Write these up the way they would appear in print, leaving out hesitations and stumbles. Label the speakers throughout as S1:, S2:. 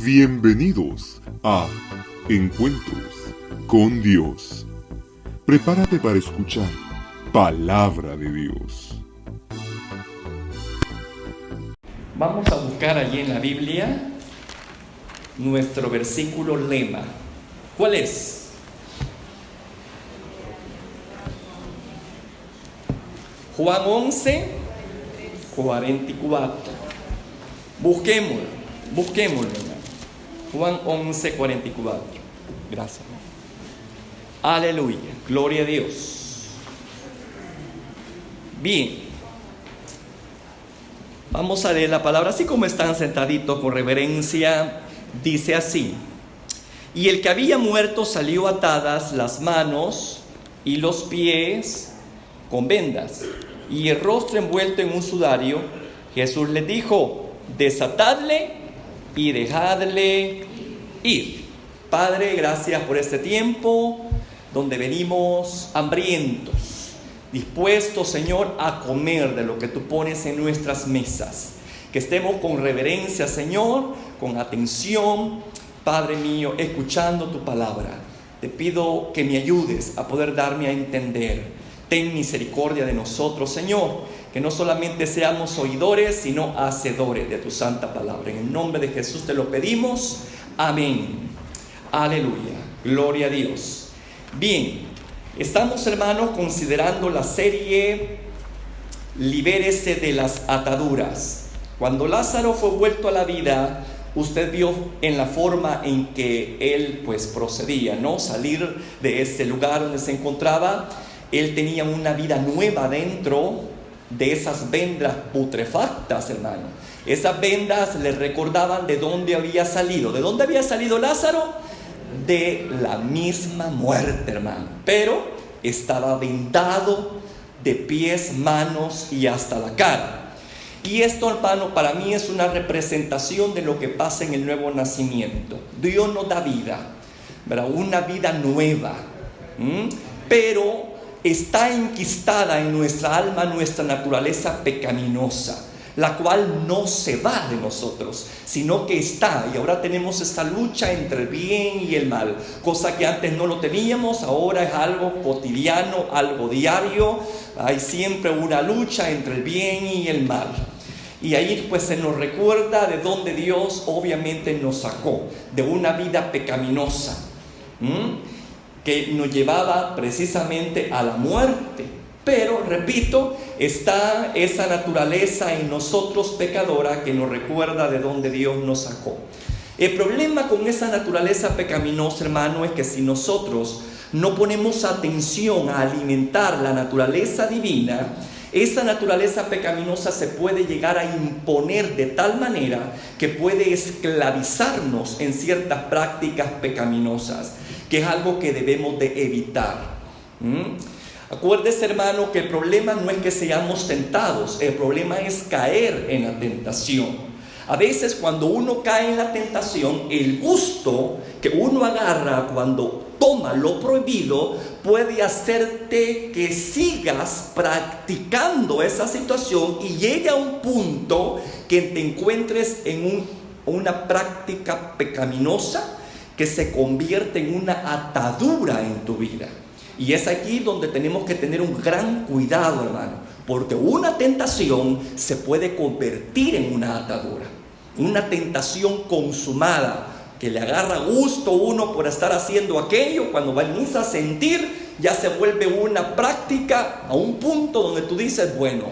S1: Bienvenidos a Encuentros con Dios. Prepárate para escuchar Palabra de Dios.
S2: Vamos a buscar allí en la Biblia nuestro versículo lema. ¿Cuál es? Juan 11, 44. Busquémoslo, hermano. Juan 11, 44. Gracias. Aleluya. Gloria a Dios. Bien. Vamos a leer la palabra así como están sentaditos con reverencia. Dice así: y el que había muerto salió atadas las manos y los pies con vendas y el rostro envuelto en un sudario. Jesús les dijo: desatadle y dejadle ir. Padre, gracias por este tiempo donde venimos hambrientos, dispuestos, Señor, a comer de lo que tú pones en nuestras mesas. Que estemos con reverencia, Señor, con atención, Padre mío, escuchando tu palabra. Te pido que me ayudes a poder darme a entender. Ten misericordia de nosotros, Señor, que no solamente seamos oidores, sino hacedores de tu santa palabra. En el nombre de Jesús te lo pedimos. Amén. Aleluya. Gloria a Dios. Bien, estamos, hermanos, considerando la serie Libérese de las ataduras. Cuando Lázaro fue vuelto a la vida, usted vio en la forma en que él procedía, ¿no? Salir de ese lugar donde se encontraba. Él tenía una vida nueva dentro de esas vendas putrefactas, hermano. Esas vendas le recordaban de dónde había salido. ¿De dónde había salido Lázaro? De la misma muerte, hermano. Pero estaba vendado de pies, manos y hasta la cara. Y esto, hermano, para mí es una representación de lo que pasa en el nuevo nacimiento. Dios nos da vida, ¿verdad? Una vida nueva. Pero está enquistada en nuestra alma nuestra naturaleza pecaminosa, la cual no se va de nosotros, sino que está. Y ahora tenemos esta lucha entre el bien y el mal, cosa que antes no lo teníamos. Ahora es algo cotidiano, algo diario. Hay siempre una lucha entre el bien y el mal. Y ahí se nos recuerda de dónde Dios obviamente nos sacó, de una vida pecaminosa, que nos llevaba precisamente a la muerte. Pero, repito, está esa naturaleza en nosotros pecadora que nos recuerda de dónde Dios nos sacó. El problema con esa naturaleza pecaminosa, hermano, es que si nosotros no ponemos atención a alimentar la naturaleza divina, esa naturaleza pecaminosa se puede llegar a imponer de tal manera que puede esclavizarnos en ciertas prácticas pecaminosas, que es algo que debemos de evitar. Acuérdese, hermano, que el problema no es que seamos tentados, el problema es caer en la tentación. A veces cuando uno cae en la tentación, el gusto que uno agarra cuando toma lo prohibido puede hacerte que sigas practicando esa situación y llegue a un punto que te encuentres en una práctica pecaminosa que se convierte en una atadura en tu vida. Y es aquí donde tenemos que tener un gran cuidado, hermano, porque una tentación se puede convertir en una atadura, una tentación consumada, que le agarra gusto uno por estar haciendo aquello. Cuando venís a sentir, ya se vuelve una práctica a un punto donde tú dices, bueno,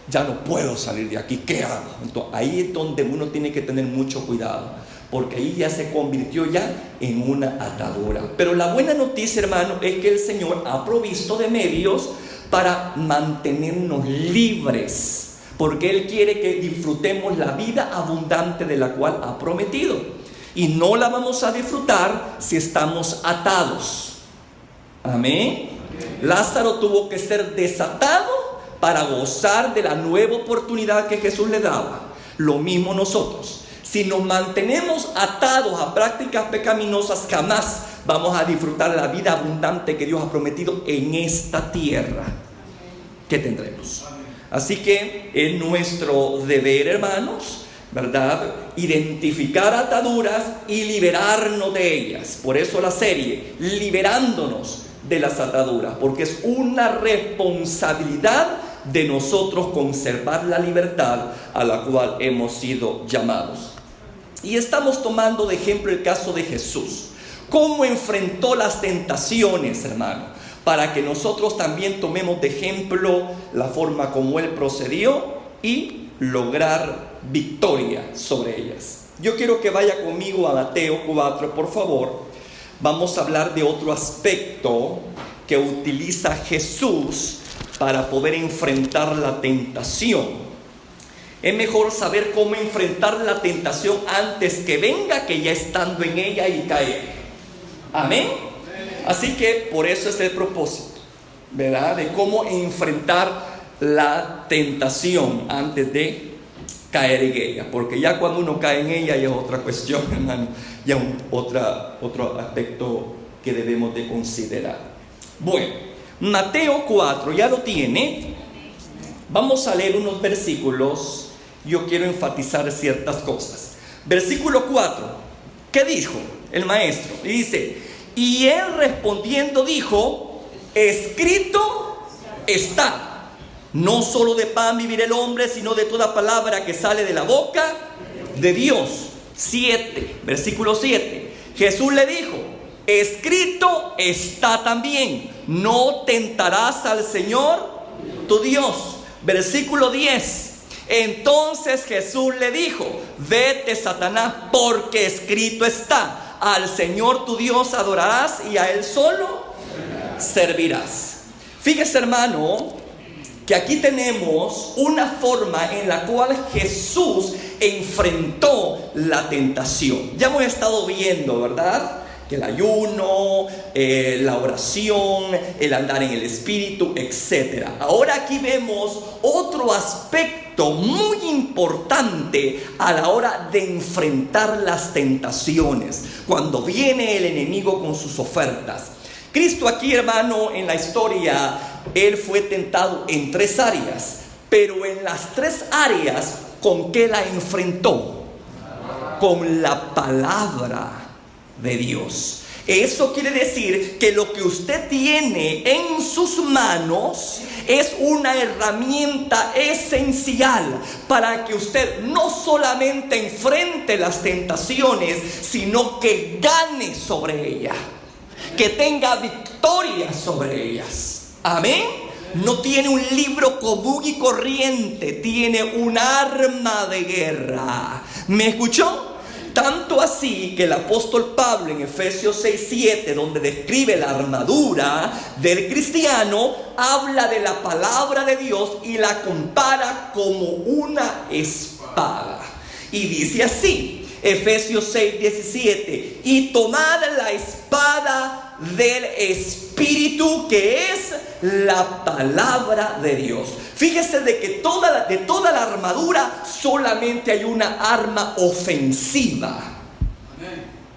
S2: ya no puedo salir de aquí, ¿qué hago? Entonces, ahí es donde uno tiene que tener mucho cuidado, porque ahí ya se convirtió ya en una atadura. Pero la buena noticia, hermano, es que el Señor ha provisto de medios para mantenernos libres, porque Él quiere que disfrutemos la vida abundante de la cual ha prometido. Y no la vamos a disfrutar si estamos atados. Amén. Lázaro tuvo que ser desatado para gozar de la nueva oportunidad que Jesús le daba. Lo mismo nosotros. Si nos mantenemos atados a prácticas pecaminosas, jamás vamos a disfrutar la vida abundante que Dios ha prometido en esta tierra que tendremos. Así que es nuestro deber, hermanos, ¿verdad? Identificar ataduras y liberarnos de ellas. Por eso la serie, liberándonos de las ataduras, porque es una responsabilidad de nosotros conservar la libertad a la cual hemos sido llamados. Y estamos tomando de ejemplo el caso de Jesús. ¿Cómo enfrentó las tentaciones, hermano? Para que nosotros también tomemos de ejemplo la forma como Él procedió y lograr victoria sobre ellas. Yo quiero que vaya conmigo a Mateo 4, por favor. Vamos a hablar de otro aspecto que utiliza Jesús para poder enfrentar la tentación. Es mejor saber cómo enfrentar la tentación antes que venga, que ya estando en ella y caer. Amén. Así que por eso es el propósito, ¿verdad? De cómo enfrentar la tentación antes de caer en ella. Porque ya cuando uno cae en ella ya es otra cuestión, hermano. Ya otro aspecto que debemos de considerar. Bueno, Mateo 4, ¿ya lo tiene? Vamos a leer unos versículos. Yo quiero enfatizar ciertas cosas. Versículo 4, ¿qué dijo el maestro? Y dice: y él respondiendo dijo: escrito está, no solo de pan vivirá el hombre, sino de toda palabra que sale de la boca de Dios. 7, versículo 7, Jesús le dijo: escrito está también, no tentarás al Señor tu Dios. Versículo 10, entonces Jesús le dijo: vete, Satanás, porque escrito está, al Señor tu Dios adorarás y a Él solo servirás. Fíjese, hermano, que aquí tenemos una forma en la cual Jesús enfrentó la tentación. Ya hemos estado viendo, ¿verdad?, que el ayuno, la oración, el andar en el Espíritu, etc. Ahora aquí vemos otro aspecto muy importante a la hora de enfrentar las tentaciones, cuando viene el enemigo con sus ofertas. Cristo aquí, hermano, en la historia, Él fue tentado en 3 áreas, pero en las 3 áreas, ¿con qué la enfrentó? Con la palabra de Dios. Eso quiere decir que lo que usted tiene en sus manos es una herramienta esencial para que usted no solamente enfrente las tentaciones, sino que gane sobre ellas, que tenga victoria sobre ellas. Amén. No tiene un libro común y corriente, tiene un arma de guerra. ¿Me escuchó? Tanto así que el apóstol Pablo en Efesios 6:7, donde describe la armadura del cristiano, habla de la palabra de Dios y la compara como una espada. Y dice así, Efesios 6:17, y tomad la espada del Espíritu, que es la palabra de Dios. Fíjese de que de toda la armadura solamente hay una arma ofensiva.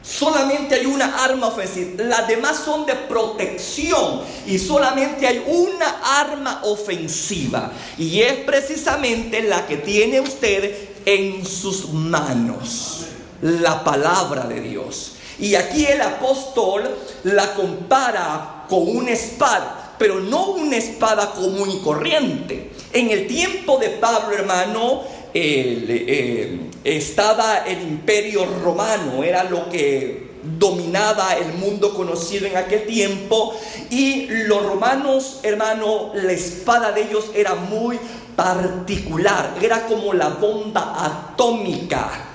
S2: Solamente hay una arma ofensiva. Las demás son de protección y solamente hay una arma ofensiva, y es precisamente la que tiene usted en sus manos, la palabra de Dios. Y aquí el apóstol la compara con una espada, pero no una espada común y corriente. En el tiempo de Pablo, hermano, estaba el imperio romano, era lo que dominaba el mundo conocido en aquel tiempo. Y los romanos, hermano, la espada de ellos era muy particular, era como la bomba atómica.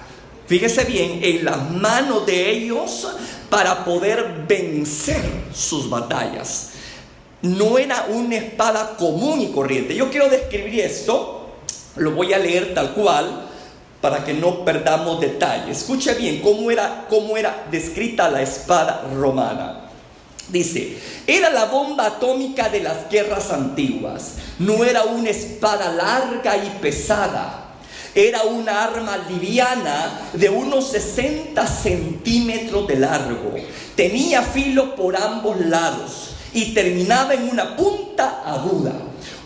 S2: Fíjese bien, en las manos de ellos para poder vencer sus batallas. No era una espada común y corriente. Yo quiero describir esto, lo voy a leer tal cual para que no perdamos detalles. Escuche bien cómo era descrita la espada romana. Dice: era la bomba atómica de las guerras antiguas. No era una espada larga y pesada. Era una arma liviana de unos 60 centímetros de largo. Tenía filo por ambos lados y terminaba en una punta aguda,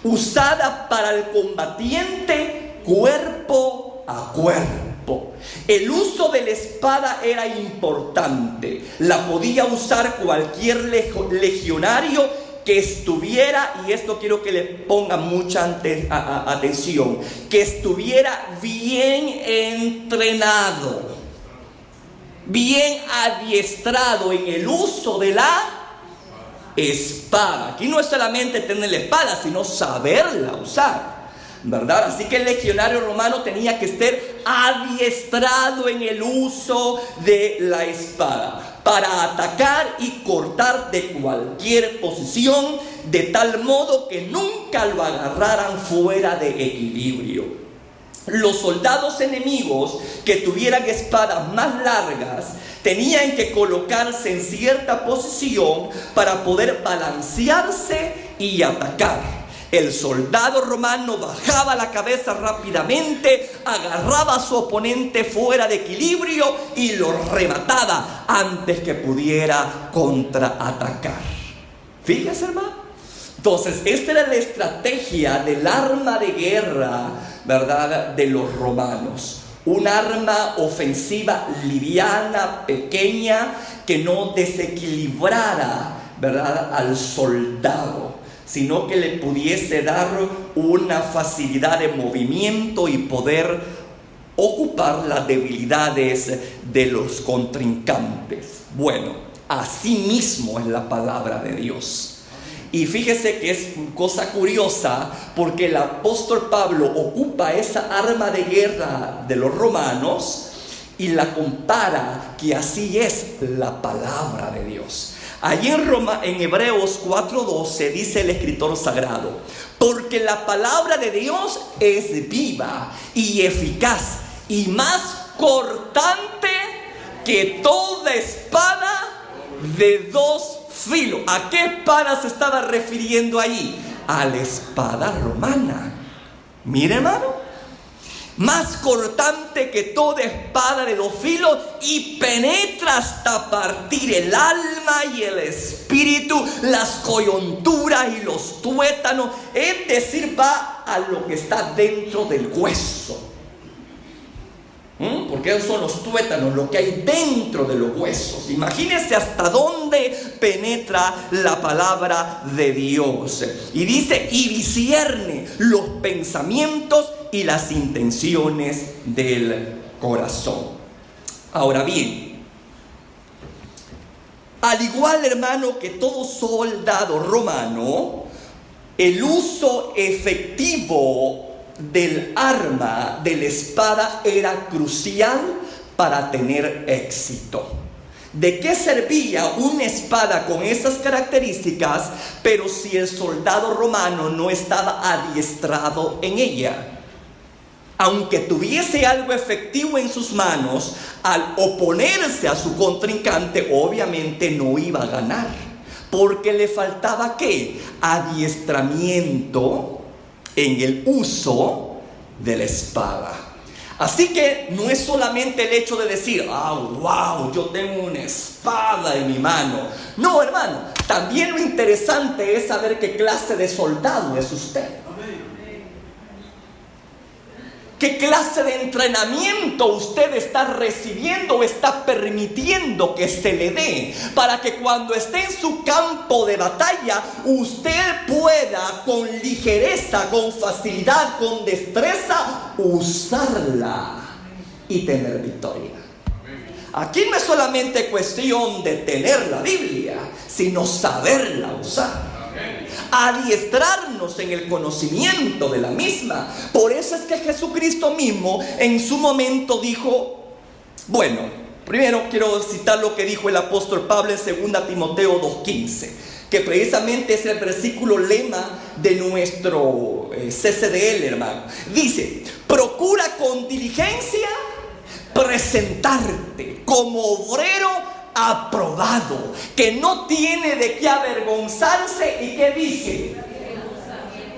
S2: usada para el combatiente cuerpo a cuerpo. campo. El uso de la espada era importante. La podía usar cualquier legionario que estuviera, y esto quiero que le pongan mucha atención, que estuviera bien entrenado, bien adiestrado en el uso de la espada. Aquí no es solamente tener la espada, sino saberla usar, ¿verdad? Así que el legionario romano tenía que estar adiestrado en el uso de la espada para atacar y cortar de cualquier posición, de tal modo que nunca lo agarraran fuera de equilibrio. Los soldados enemigos que tuvieran espadas más largas tenían que colocarse en cierta posición para poder balancearse y atacar. El soldado romano bajaba la cabeza rápidamente, agarraba a su oponente fuera de equilibrio y lo remataba antes que pudiera contraatacar. Fíjese, hermano. Entonces, esta era la estrategia del arma de guerra, ¿verdad?, de los romanos. Un arma ofensiva liviana, pequeña, que no desequilibrara, ¿verdad?, al soldado, sino que le pudiese dar una facilidad de movimiento y poder ocupar las debilidades de los contrincantes. Bueno, así mismo es la palabra de Dios. Y fíjese que es cosa curiosa, porque el apóstol Pablo ocupa esa arma de guerra de los romanos y la compara que así es la palabra de Dios. Allí en Hebreos 4:12 dice el escritor sagrado: porque la palabra de Dios es viva y eficaz y más cortante que toda espada de dos filos. ¿A qué espada se estaba refiriendo allí? A la espada romana. Mire, hermano, más cortante que toda espada de dos filos y penetra hasta partir el alma y el espíritu, las coyunturas y los tuétanos, es decir, va a lo que está dentro del hueso. Porque esos son los tuétanos, lo que hay dentro de los huesos. Imagínense hasta dónde penetra la palabra de Dios. Y dice, y discierne los pensamientos y las intenciones del corazón. Ahora bien, al igual, hermano, que todo soldado romano, el uso efectivo del arma, de la espada, era crucial para tener éxito. ¿De qué servía una espada con esas características, pero si el soldado romano no estaba adiestrado en ella? Aunque tuviese algo efectivo en sus manos, al oponerse a su contrincante, obviamente no iba a ganar, porque le faltaba ¿qué? Adiestramiento en el uso de la espada. Así que no es solamente el hecho de decir, wow, yo tengo una espada en mi mano. No, hermano, también lo interesante es saber qué clase de soldado es usted. ¿Qué clase de entrenamiento usted está recibiendo o está permitiendo que se le dé para que cuando esté en su campo de batalla usted pueda con ligereza, con facilidad, con destreza usarla y tener victoria? Aquí no es solamente cuestión de tener la Biblia, sino saberla usar. Adiestrarnos en el conocimiento de la misma. Por eso es que Jesucristo mismo en su momento dijo, bueno, primero quiero citar lo que dijo el apóstol Pablo en 2 Timoteo 2:15, que precisamente es el versículo lema de nuestro CCDL, hermano. Dice, procura con diligencia presentarte como obrero aprobado, que no tiene de qué avergonzarse. ¿Y qué dice?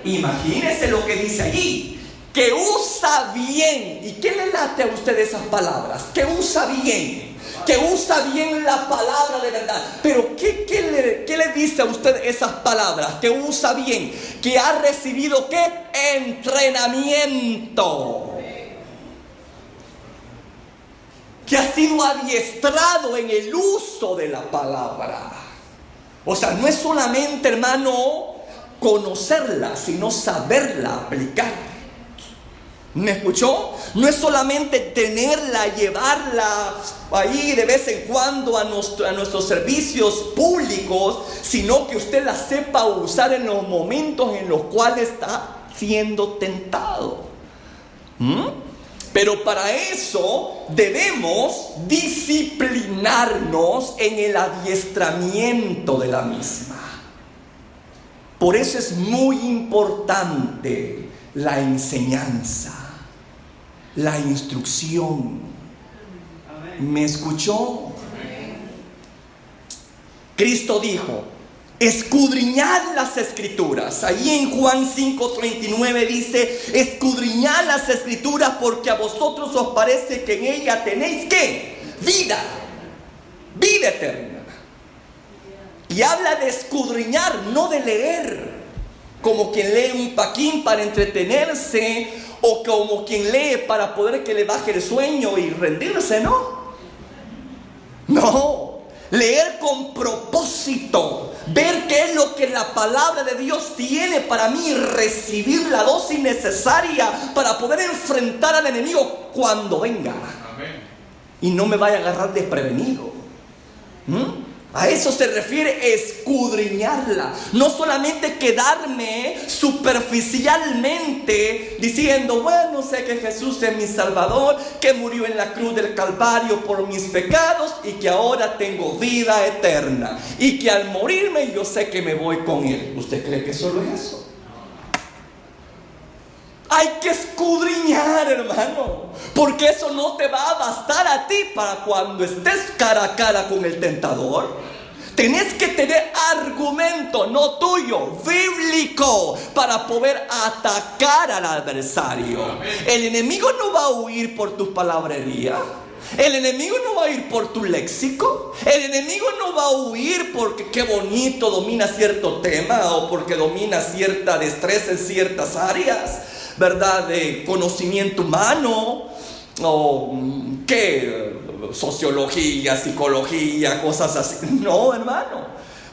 S2: Imagínese lo que dice allí, que usa bien. ¿Y qué le late a usted esas palabras? Que usa bien, que usa bien la palabra de verdad. Pero ¿qué le dice a usted esas palabras? Que usa bien, que ha recibido ¿qué? Entrenamiento. sido adiestrado en el uso de la palabra. O sea, no es solamente, hermano, conocerla, sino saberla aplicar. ¿Me escuchó? No es solamente tenerla, llevarla ahí de vez en cuando a nuestros servicios públicos, sino que usted la sepa usar en los momentos en los cuales está siendo tentado. Pero para eso debemos disciplinarnos en el adiestramiento de la misma. Por eso es muy importante la enseñanza, la instrucción. ¿Me escuchó? Cristo dijo: escudriñad las Escrituras. Ahí en Juan 5:39 dice: escudriñad las Escrituras, porque a vosotros os parece que en ella tenéis ¿qué? Vida eterna. Y habla de escudriñar, no de leer, como quien lee un paquín para entretenerse, o como quien lee para poder que le baje el sueño y rendirse, ¿no? No, leer con propósito, ver qué es lo que la palabra de Dios tiene para mí y recibir la dosis necesaria para poder enfrentar al enemigo cuando venga. Amén. Y no me vaya a agarrar desprevenido. A eso se refiere escudriñarla. No solamente quedarme superficialmente diciendo: bueno, sé que Jesús es mi Salvador, que murió en la cruz del Calvario por mis pecados y que ahora tengo vida eterna, y que al morirme yo sé que me voy con Él. ¿Usted cree que solo es eso? Hay que escudriñar, hermano, porque eso no te va a bastar a ti para cuando estés cara a cara con el tentador. Tenés que tener argumento, no tuyo, bíblico, para poder atacar al adversario. El enemigo no va a huir por tu palabrería. El enemigo no va a ir por tu léxico. El enemigo no va a huir porque qué bonito domina cierto tema, o porque domina cierta destreza en ciertas áreas, ¿verdad? De conocimiento humano, o qué, sociología, psicología, cosas así. No, hermano,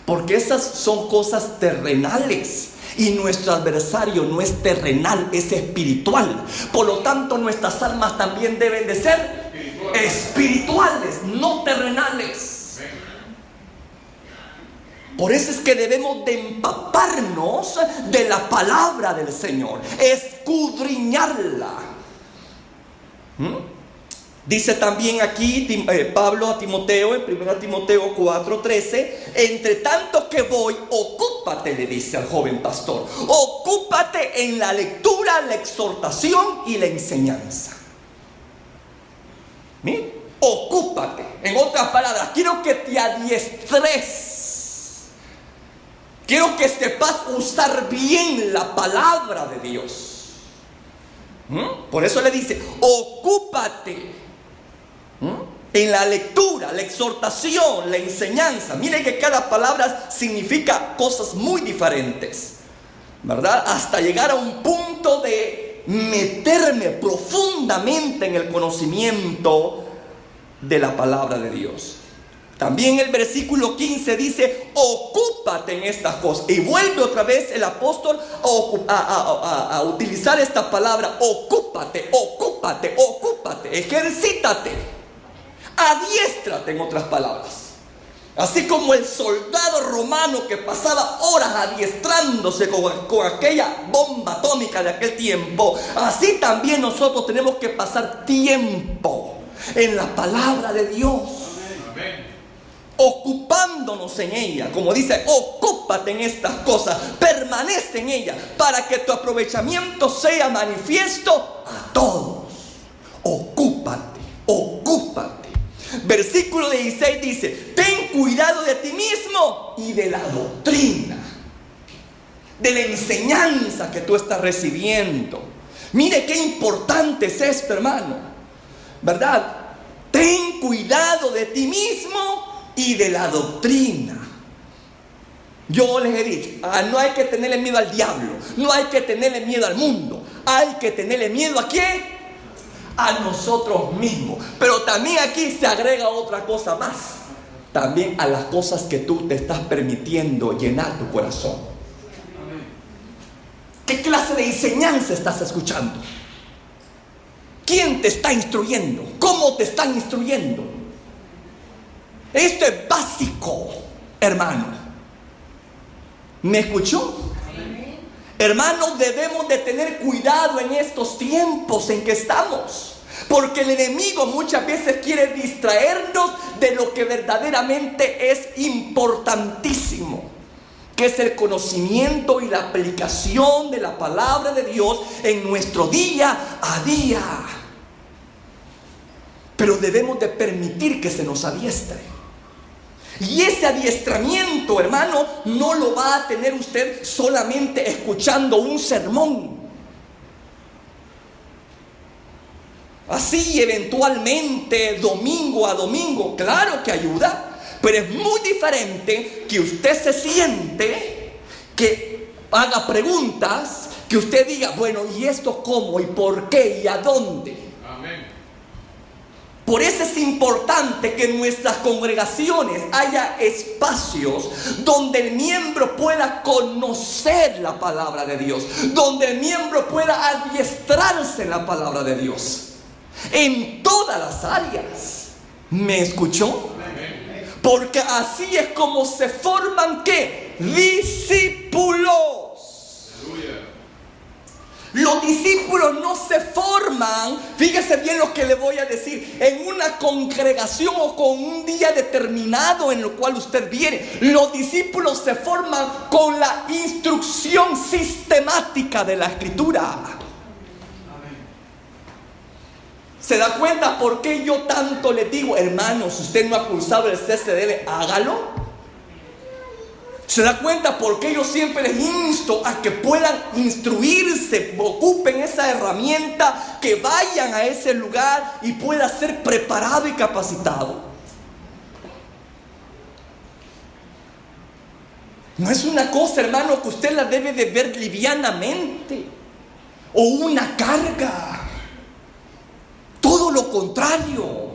S2: porque esas son cosas terrenales. Y nuestro adversario no es terrenal, es espiritual. Por lo tanto, nuestras almas también deben de ser espirituales, no terrenales. Por eso es que debemos de empaparnos de la palabra del Señor, escudriñarla. Dice también aquí Pablo a Timoteo en 1 Timoteo 4:13: entre tanto que voy, ocúpate, le dice al joven pastor, ocúpate en la lectura, la exhortación y la enseñanza. Mira, ocúpate. En otras palabras, quiero que te adiestres. Quiero que sepas usar bien la palabra de Dios. Por eso le dice: ocúpate en la lectura, la exhortación, la enseñanza. Mire que cada palabra significa cosas muy diferentes, ¿verdad? Hasta llegar a un punto de meterme profundamente en el conocimiento de la palabra de Dios. También el versículo 15 dice: ocúpate en estas cosas. Y vuelve otra vez el apóstol a utilizar esta palabra: ocúpate, ocúpate, ocúpate, ejercítate, adiéstrate, en otras palabras. Así como el soldado romano que pasaba horas adiestrándose con aquella bomba atómica de aquel tiempo, así también nosotros tenemos que pasar tiempo en la palabra de Dios. Amén. Ocupándonos en ella, como dice: ocúpate en estas cosas, permanece en ella, para que tu aprovechamiento sea manifiesto a todos. Ocúpate, ocúpate. Versículo 16 dice: ten cuidado de ti mismo y de la doctrina, de la enseñanza que tú estás recibiendo. Mire qué importante es esto, hermano, ¿verdad? Ten cuidado de ti mismo y de la doctrina. Yo les he dicho, no hay que tenerle miedo al diablo, no hay que tenerle miedo al mundo. Hay que tenerle miedo ¿a quién? a nosotros mismos. Pero también aquí se agrega otra cosa más. También a las cosas que tú te estás permitiendo llenar tu corazón. ¿Qué clase de enseñanza estás escuchando? ¿Quién te está instruyendo? ¿Cómo te están instruyendo? Esto es básico, hermano. ¿Me escuchó? Hermanos, debemos de tener cuidado en estos tiempos en que estamos. Porque el enemigo muchas veces quiere distraernos de lo que verdaderamente es importantísimo, que es el conocimiento y la aplicación de la palabra de Dios en nuestro día a día. Pero debemos de permitir que se nos adiestre. Y ese adiestramiento, hermano, no lo va a tener usted solamente escuchando un sermón. Así eventualmente, domingo a domingo, claro que ayuda, pero es muy diferente que usted se siente, que haga preguntas, que usted diga, bueno, ¿y esto cómo? ¿Y por qué? ¿Y a dónde? Amén. Por eso es importante que en nuestras congregaciones haya espacios donde el miembro pueda conocer la palabra de Dios, donde el miembro pueda adiestrarse en la palabra de Dios. En todas las áreas. ¿Me escuchó? Porque así es como se forman ¿qué? Discípulos. Los discípulos no se forman, fíjese bien lo que le voy a decir, en una congregación o con un día determinado en el cual usted viene. Los discípulos se forman con la instrucción sistemática de la Escritura. ¿Se da cuenta por qué yo tanto le digo, hermanos, si usted no ha cursado el CCDL, hágalo? ¿Se da cuenta por qué yo siempre les insto a que puedan instruirse, ocupen esa herramienta, que vayan a ese lugar y pueda ser preparado y capacitado? No es una cosa, hermano, que usted la debe de ver livianamente o una carga. Todo lo contrario.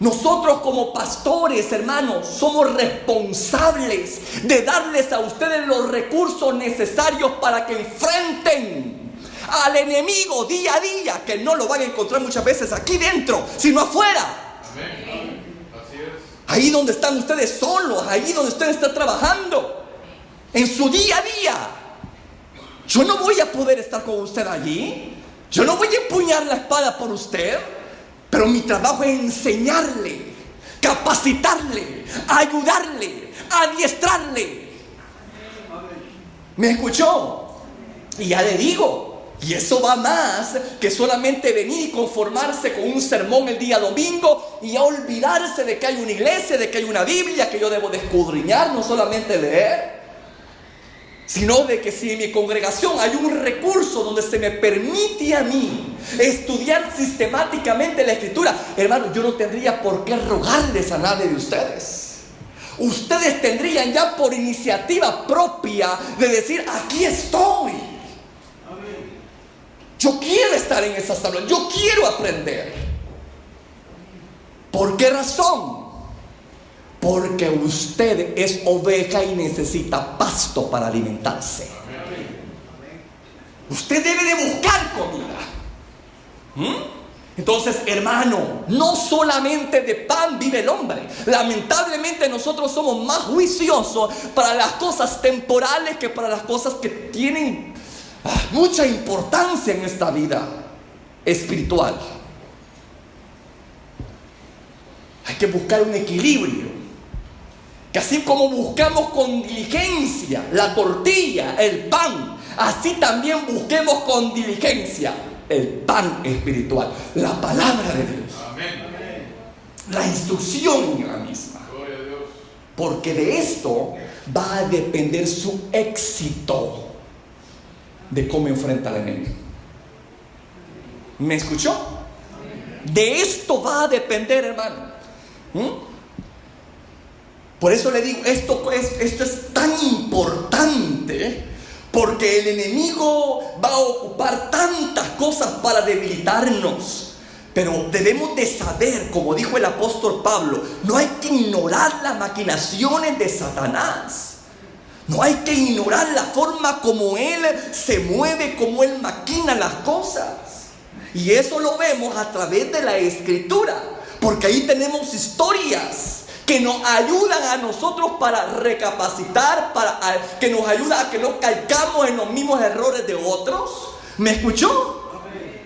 S2: Nosotros como pastores, hermanos, somos responsables de darles a ustedes los recursos necesarios para que enfrenten al enemigo día a día, que no lo van a encontrar muchas veces aquí dentro, sino afuera. Amén. Así es. Ahí donde están ustedes solos, ahí donde ustedes están trabajando, en su día a día. Yo no voy a poder estar con usted allí. Yo no voy a empuñar la espada por usted, pero mi trabajo es enseñarle, capacitarle, ayudarle, adiestrarle. ¿Me escuchó? Y ya le digo, y eso va más que solamente venir y conformarse con un sermón el día domingo y olvidarse de que hay una iglesia, de que hay una Biblia que yo debo de escudriñar, no solamente leer. Sino de que si en mi congregación hay un recurso donde se me permite a mí estudiar sistemáticamente la Escritura, hermano, yo no tendría por qué rogarles a nadie de ustedes. Ustedes tendrían ya por iniciativa propia de decir, aquí estoy. Yo quiero estar en esa sala, yo quiero aprender. ¿Por qué razón? Porque usted es oveja y necesita pasto para alimentarse. Usted debe de buscar comida. Entonces, hermano, no solamente de pan vive el hombre. Lamentablemente nosotros somos más juiciosos para las cosas temporales que para las cosas que tienen mucha importancia en esta vida espiritual. Hay que buscar un equilibrio. Que así como buscamos con diligencia la tortilla, el pan, así también busquemos con diligencia el pan espiritual, la palabra de Dios. Amén. La instrucción en la misma. Porque de esto va a depender su éxito, de cómo enfrenta al enemigo. ¿Me escuchó? De esto va a depender, hermano. Por eso le digo, esto es tan importante, Porque el enemigo va a ocupar tantas cosas para debilitarnos. Pero debemos de saber, como dijo el apóstol Pablo, no hay que ignorar las maquinaciones de Satanás. No hay que ignorar la forma como él se mueve, como él maquina las cosas. Y eso lo vemos a través de la Escritura. Porque ahí tenemos historias que nos ayudan a nosotros para recapacitar, que nos ayuda a que no caigamos en los mismos errores de otros. ¿Me escuchó?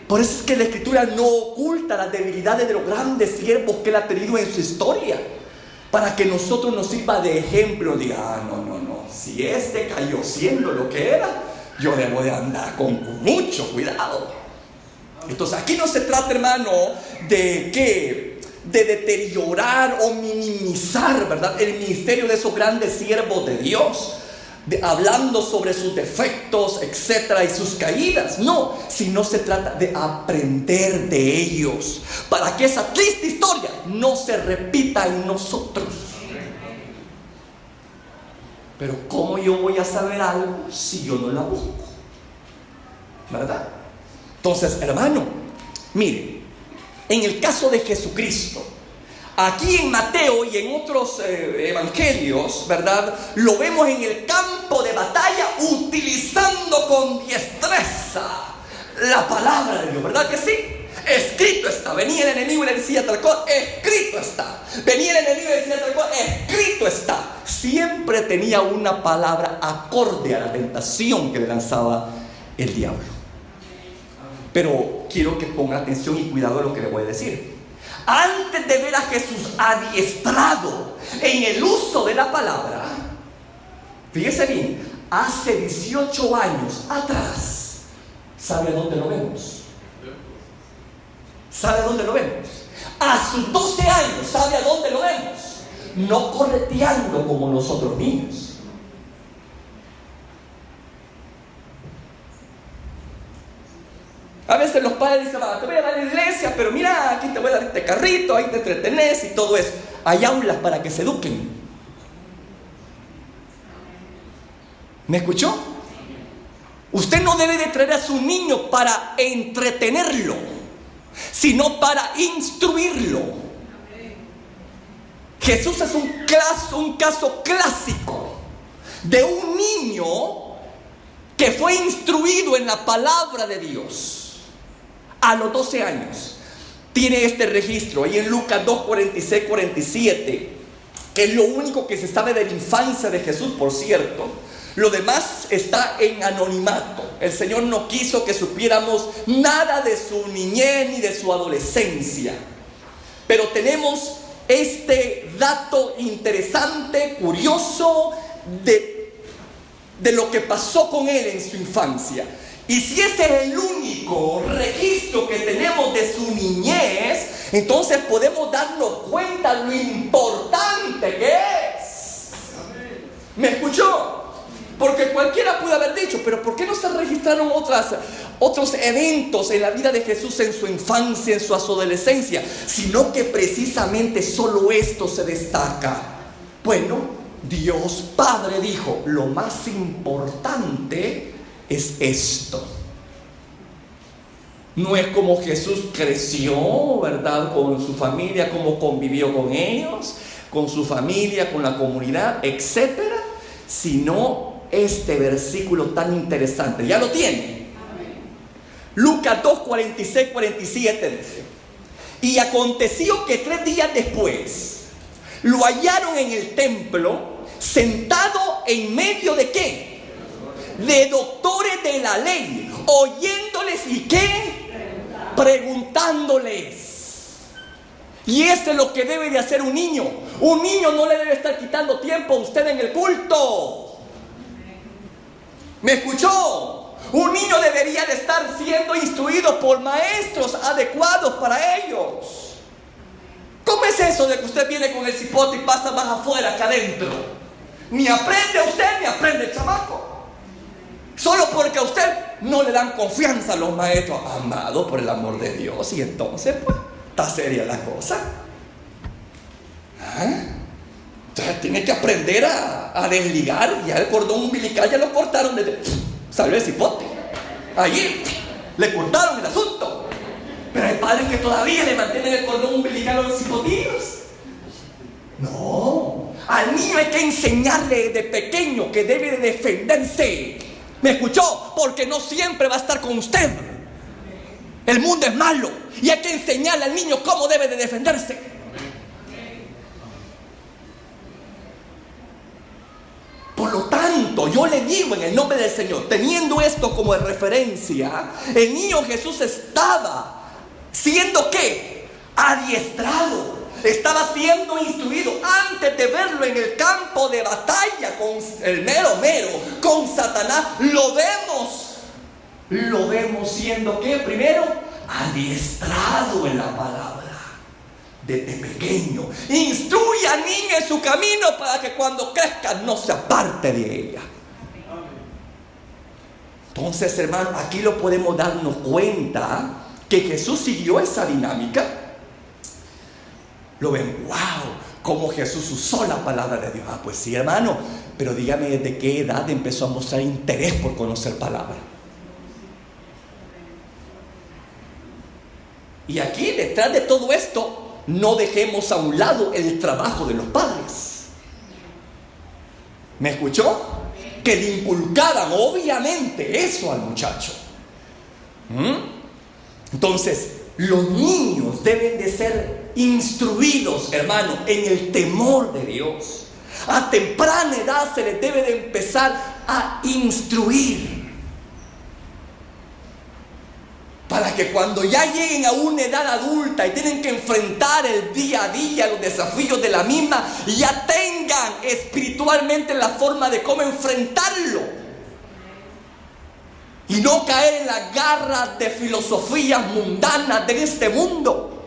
S2: Por eso es que la Escritura no oculta las debilidades de los grandes siervos que él ha tenido en su historia, para que nosotros nos sirva de ejemplo. Diga, no, si este cayó siendo lo que era, yo debo de andar con mucho cuidado. Entonces aquí no se trata, hermano, de deteriorar o minimizar, ¿verdad?, el ministerio de esos grandes siervos de Dios, hablando sobre sus defectos, etcétera, y sus caídas. No, sino se trata de aprender de ellos, para que esa triste historia no se repita en nosotros. Pero ¿cómo yo voy a saber algo si yo no la busco? ¿Verdad? Entonces, hermano, mire, en el caso de Jesucristo, aquí en Mateo y en otros evangelios, ¿verdad?, lo vemos en el campo de batalla utilizando con destreza la palabra de Dios, ¿verdad que sí? Escrito está. Venía el enemigo y le decía tal cosa, escrito está. Venía el enemigo y le decía tal cosa, escrito está. Siempre tenía una palabra acorde a la tentación que le lanzaba el diablo. Pero quiero que ponga atención y cuidado a lo que le voy a decir. Antes de ver a Jesús adiestrado en el uso de la palabra, fíjese bien, hace 18 años atrás, ¿sabe a dónde lo vemos? ¿Sabe a dónde lo vemos? A sus 12 años, ¿sabe a dónde lo vemos? No correteando como los otros niños. A veces los padres dicen, te voy a dar a la iglesia, pero mira, aquí te voy a dar este carrito, ahí te entretenés y todo eso. Hay aulas para que se eduquen. ¿Me escuchó? Usted no debe de traer a su niño para entretenerlo, sino para instruirlo. Jesús es un caso clásico de un niño que fue instruido en la palabra de Dios. A los 12 años tiene este registro ahí en Lucas 2, 46, 47, que es lo único que se sabe de la infancia de Jesús, por cierto. Lo demás está en anonimato. El Señor no quiso que supiéramos nada de su niñez ni de su adolescencia. Pero tenemos este dato interesante, curioso, de lo que pasó con él en su infancia. Y si ese es el único registro que tenemos de su niñez, entonces podemos darnos cuenta lo importante que es. ¿Me escuchó? Porque cualquiera pudo haber dicho, pero ¿por qué no se registraron otros eventos en la vida de Jesús en su infancia, en su adolescencia? Sino que precisamente solo esto se destaca. Bueno, Dios Padre dijo, lo más importante es esto. No es como Jesús creció, ¿verdad?, con su familia, cómo convivió con ellos, con su familia, con la comunidad, etcétera, sino este versículo tan interesante. ¿Ya lo tiene? Lucas 2, 46, 47 dice: y aconteció que 3 días después lo hallaron en el templo, sentado en medio de ¿qué? De doctores de la ley, oyéndoles y ¿qué? Preguntándoles. Y esto es lo que debe de hacer un niño. Un niño no le debe estar quitando tiempo a usted en el culto. ¿Me escuchó? Un niño debería de estar siendo instruido por maestros adecuados para ellos. ¿Cómo es eso de que usted viene con el cipote y pasa más afuera que adentro? Ni aprende usted, ni aprende el chamaco. Solo porque a usted no le dan confianza a los maestros. Amado, por el amor de Dios. Y entonces, pues, está seria la cosa. Entonces tiene que aprender a desligar. Ya el cordón umbilical ya lo cortaron desde... Salió el cipote. Allí le cortaron el asunto. Pero hay padres que todavía le mantienen el cordón umbilical a los cipotillos. No, al niño hay que enseñarle de pequeño que debe de defenderse. ¿Me escuchó? Porque no siempre va a estar con usted. El mundo es malo y hay que enseñarle al niño cómo debe de defenderse. Por lo tanto, yo le digo en el nombre del Señor, teniendo esto como referencia, el niño Jesús estaba siendo ¿qué? Adiestrado. Estaba siendo instruido antes de verlo en el campo de batalla con el mero, con Satanás. Lo vemos siendo ¿qué? Primero, adiestrado en la palabra. Desde pequeño, instruye al niño en su camino para que cuando crezca no se aparte de ella. Entonces, hermano, aquí lo podemos darnos cuenta que Jesús siguió esa dinámica. Lo ven, wow, cómo Jesús usó la palabra de Dios. Pues sí, hermano, pero dígame desde qué edad empezó a mostrar interés por conocer palabra. Y aquí, detrás de todo esto, no dejemos a un lado el trabajo de los padres. ¿Me escuchó? Que le inculcaran obviamente eso al muchacho. Entonces, los niños deben de ser instruidos, hermano, en el temor de Dios. A temprana edad se les debe de empezar a instruir. Para que cuando ya lleguen a una edad adulta y tienen que enfrentar el día a día, los desafíos de la misma, ya tengan espiritualmente la forma de cómo enfrentarlo. Y no caer en las garras de filosofías mundanas de este mundo.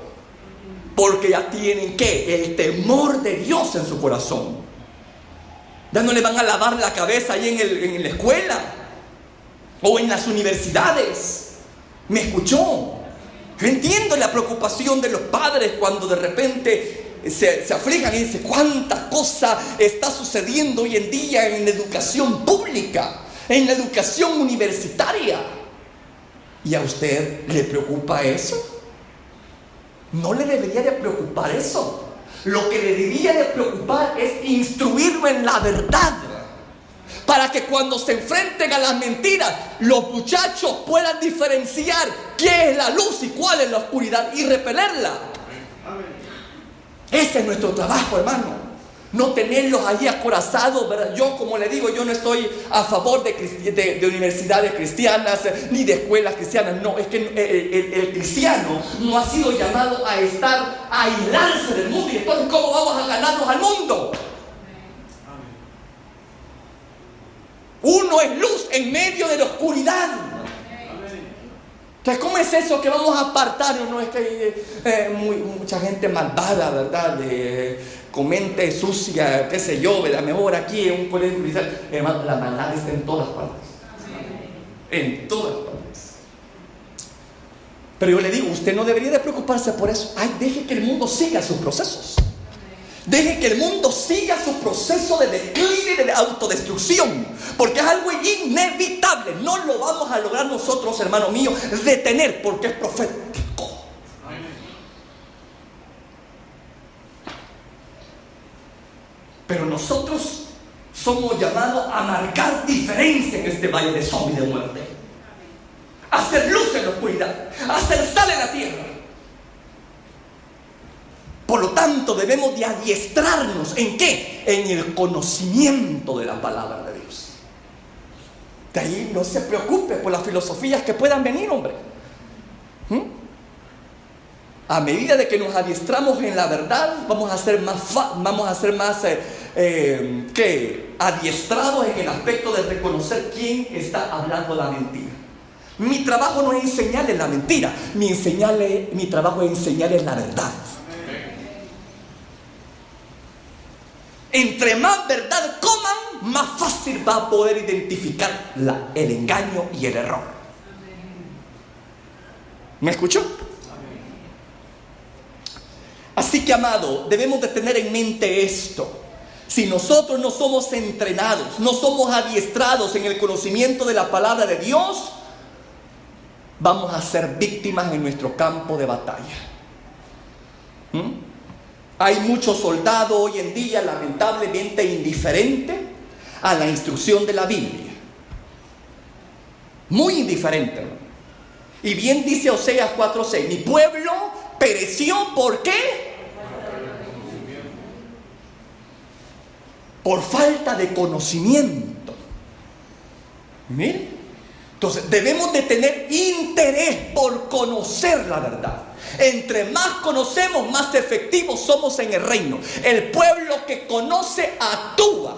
S2: Porque ya tienen ¿qué? El temor de Dios en su corazón. Ya no le van a lavar la cabeza ahí en la escuela o en las universidades. ¿Me escuchó? Yo entiendo la preocupación de los padres cuando de repente se aflijan y dicen cuánta cosa está sucediendo hoy en día en la educación pública, en la educación universitaria. ¿Y a usted le preocupa eso? No le debería de preocupar eso. Lo que le debería de preocupar es instruirlo en la verdad. Para que cuando se enfrenten a las mentiras, los muchachos puedan diferenciar qué es la luz y cuál es la oscuridad y repelerla. Ese es nuestro trabajo, hermano. No tenerlos allí acorazados, ¿verdad? Yo, como le digo, yo no estoy a favor de universidades cristianas ni de escuelas cristianas. No, es que el cristiano no ha sido llamado a aislarse del mundo. Y entonces, ¿cómo vamos a ganarnos al mundo? Uno es luz en medio de la oscuridad. Entonces, ¿cómo es eso que vamos a apartarnos? No es que hay mucha gente malvada, ¿verdad? Con mente sucia, qué sé yo, ¿verdad? Mejor aquí en un colegio cristiano. Hermano, la maldad está en todas partes. En todas partes. Pero yo le digo, usted no debería de preocuparse por eso. Ay, deje que el mundo siga sus procesos. Deje que el mundo siga su proceso de declive y de autodestrucción, porque es algo inevitable. No lo vamos a lograr nosotros, hermano mío, detener, porque es profético. Pero nosotros somos llamados a marcar diferencia en este valle de sombra y de muerte, a hacer luz en la oscuridad, a hacer sal en la tierra. Por lo tanto, debemos de adiestrarnos ¿en qué? En el conocimiento de la palabra de Dios. De ahí no se preocupe por las filosofías que puedan venir, hombre. A medida de que nos adiestramos en la verdad, vamos a ser más adiestrados en el aspecto de reconocer quién está hablando la mentira. Mi trabajo no es enseñarles la mentira, mi trabajo es enseñarles la verdad. Entre más verdad coman, más fácil va a poder identificar el engaño y el error. ¿Me escuchó? Así que, amado, debemos de tener en mente esto. si nosotros no somos entrenados, no somos adiestrados en el conocimiento de la palabra de Dios, vamos a ser víctimas en nuestro campo de batalla. Hay muchos soldados hoy en día lamentablemente indiferentes a la instrucción de la Biblia. Muy indiferente. Y bien dice Oseas 4:6, mi pueblo pereció, ¿por qué? Por falta de conocimiento. Miren, entonces debemos de tener interés por conocer la verdad. Entre más conocemos, más efectivos somos en el reino. El pueblo que conoce actúa,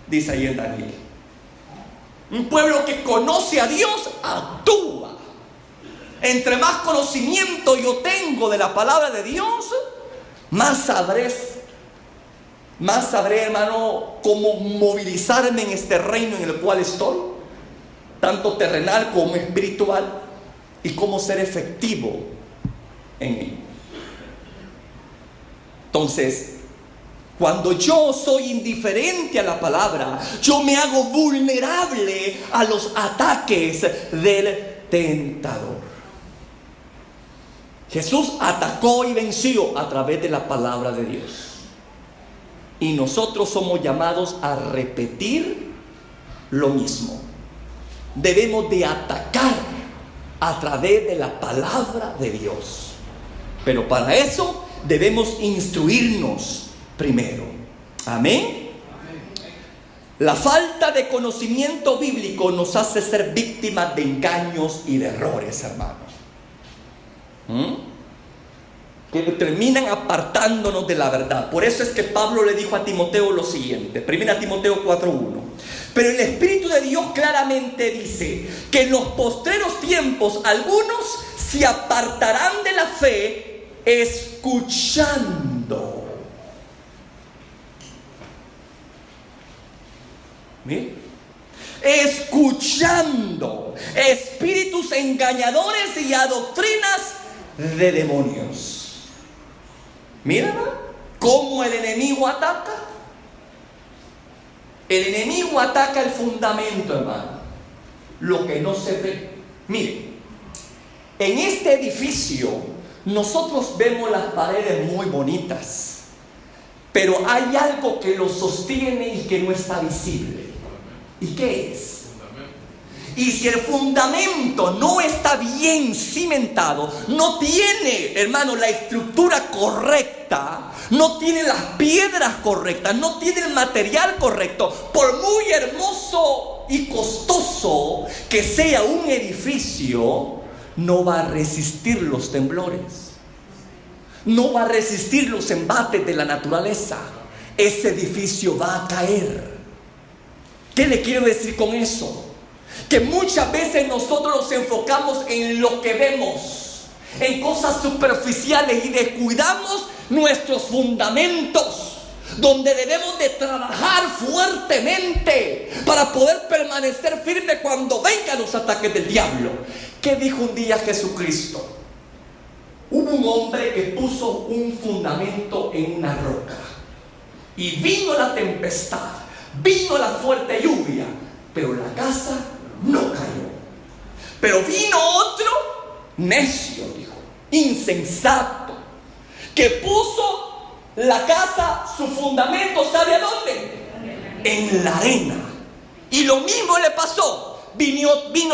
S2: dice ahí en Daniel. Un pueblo que conoce a Dios actúa. Entre más conocimiento yo tengo de la palabra de Dios, más sabré, hermano, cómo movilizarme en este reino en el cual estoy, tanto terrenal como espiritual, y cómo ser efectivo en él. Entonces, cuando yo soy indiferente a la palabra, yo me hago vulnerable a los ataques del tentador. Jesús atacó y venció a través de la palabra de Dios. Y nosotros somos llamados a repetir lo mismo. Debemos de atacar a través de la palabra de Dios. Pero para eso debemos instruirnos primero. Amén. La falta de conocimiento bíblico nos hace ser víctimas de engaños y de errores, hermanos. Que terminan apartándonos de la verdad. Por eso es que Pablo le dijo a Timoteo lo siguiente, 1 Timoteo 4:1. Pero el Espíritu de Dios claramente dice que en los postreros tiempos algunos se apartarán de la fe escuchando. ¿Bien? Escuchando espíritus engañadores y a doctrinas de demonios. Mira cómo el enemigo ataca. El enemigo ataca el fundamento, hermano, lo que no se ve. Mire, en este edificio nosotros vemos las paredes muy bonitas, pero hay algo que lo sostiene y que no está visible. ¿Y qué es? Y si el fundamento no está bien cimentado, no tiene, hermano, la estructura correcta, no tiene las piedras correctas, no tiene el material correcto, por muy hermoso y costoso que sea un edificio, no va a resistir los temblores, no va a resistir los embates de la naturaleza. Ese edificio va a caer. ¿Qué le quiero decir con eso? Que muchas veces nosotros nos enfocamos en lo que vemos, en cosas superficiales, y descuidamos nuestros fundamentos, donde debemos de trabajar fuertemente para poder permanecer firme cuando vengan los ataques del diablo. ¿Qué dijo un día Jesucristo? Hubo un hombre que puso un fundamento en una roca y vino la tempestad, vino la fuerte lluvia, pero la casa no cayó. Pero vino otro necio, dijo, insensato, que puso la casa, su fundamento, ¿sabe a dónde? En la arena. Y lo mismo le pasó. Vino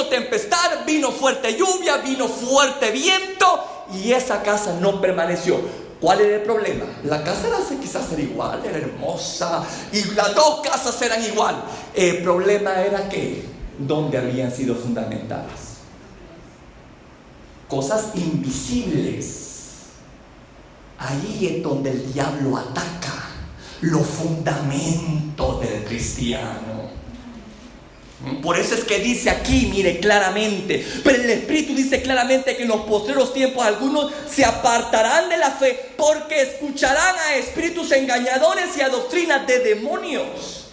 S2: tempestad, vino fuerte lluvia, vino fuerte viento, y esa casa no permaneció. ¿Cuál era el problema? La casa era quizás era igual, era hermosa, y las dos casas eran igual. El problema era que ¿dónde habían sido fundamentadas? Cosas invisibles. Ahí es donde el diablo ataca los fundamentos del cristiano. Por eso es que dice aquí, mire claramente, pero el Espíritu dice claramente que en los postreros tiempos algunos se apartarán de la fe porque escucharán a espíritus engañadores y a doctrinas de demonios.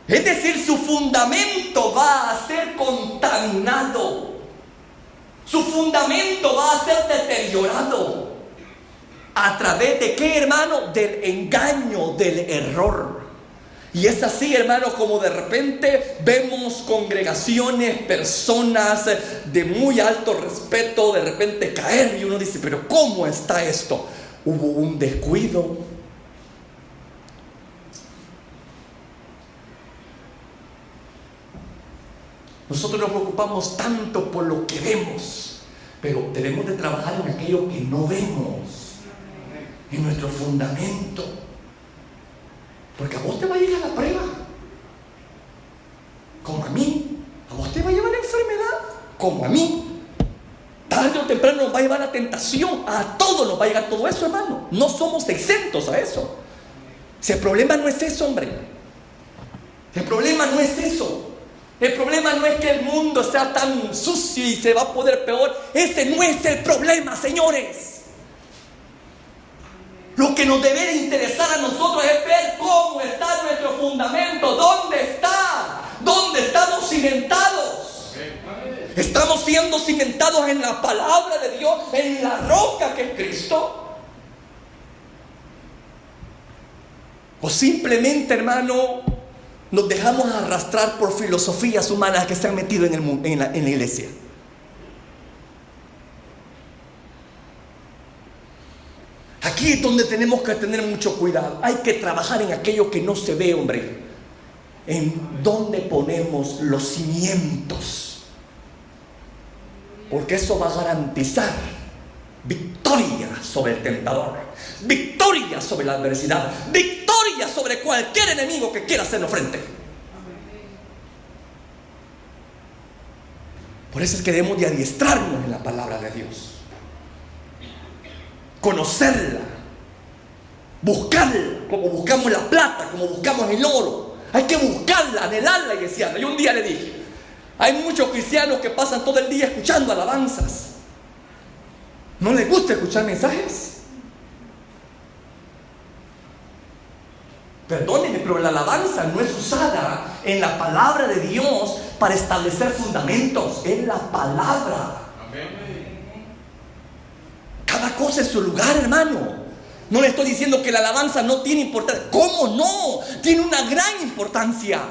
S2: Es decir, su fundamento va a ser contaminado, su fundamento va a ser deteriorado. ¿A través de qué, hermano? Del engaño, del error. Y es así, hermano, como de repente vemos congregaciones, personas de muy alto respeto, de repente caer, y uno dice, pero ¿cómo está esto? Hubo un descuido. Nosotros nos preocupamos tanto por lo que vemos, pero debemos de trabajar en aquello que no vemos, en nuestro fundamento. Porque a vos te va a llegar la prueba, como a mí. A vos te va a llevar la enfermedad, como a mí. Tarde o temprano nos va a llevar la tentación. A todos nos va a llegar todo eso, hermano. No somos exentos a eso. Si el problema no es eso, hombre. El problema no es eso. El problema no es que el mundo sea tan sucio y se va a poner peor. Ese no es el problema, señores. Lo que nos debe de interesar a nosotros es ver cómo está nuestro fundamento. ¿Dónde está? ¿Dónde estamos cimentados? ¿Estamos siendo cimentados en la palabra de Dios, en la roca que es Cristo? ¿O simplemente, hermano, nos dejamos arrastrar por filosofías humanas que se han metido en la iglesia? Aquí es donde tenemos que tener mucho cuidado. Hay que trabajar en aquello que no se ve, hombre. En dónde ponemos los cimientos. Porque eso va a garantizar victoria sobre el tentador, victoria sobre la adversidad, victoria sobre cualquier enemigo que quiera hacernos frente. Por eso es que debemos de adiestrarnos en la palabra de Dios, conocerla, buscarla, como buscamos la plata, como buscamos el oro. Hay que buscarla, anhelarla y desearla. Yo un día le dije, hay muchos cristianos que pasan todo el día escuchando alabanzas. ¿No les gusta escuchar mensajes? Perdónenme, pero la alabanza no es usada en la palabra de Dios para establecer fundamentos. Es la palabra. Cada cosa en su lugar, hermano. No le estoy diciendo que la alabanza no tiene importancia. ¿Cómo no? Tiene una gran importancia.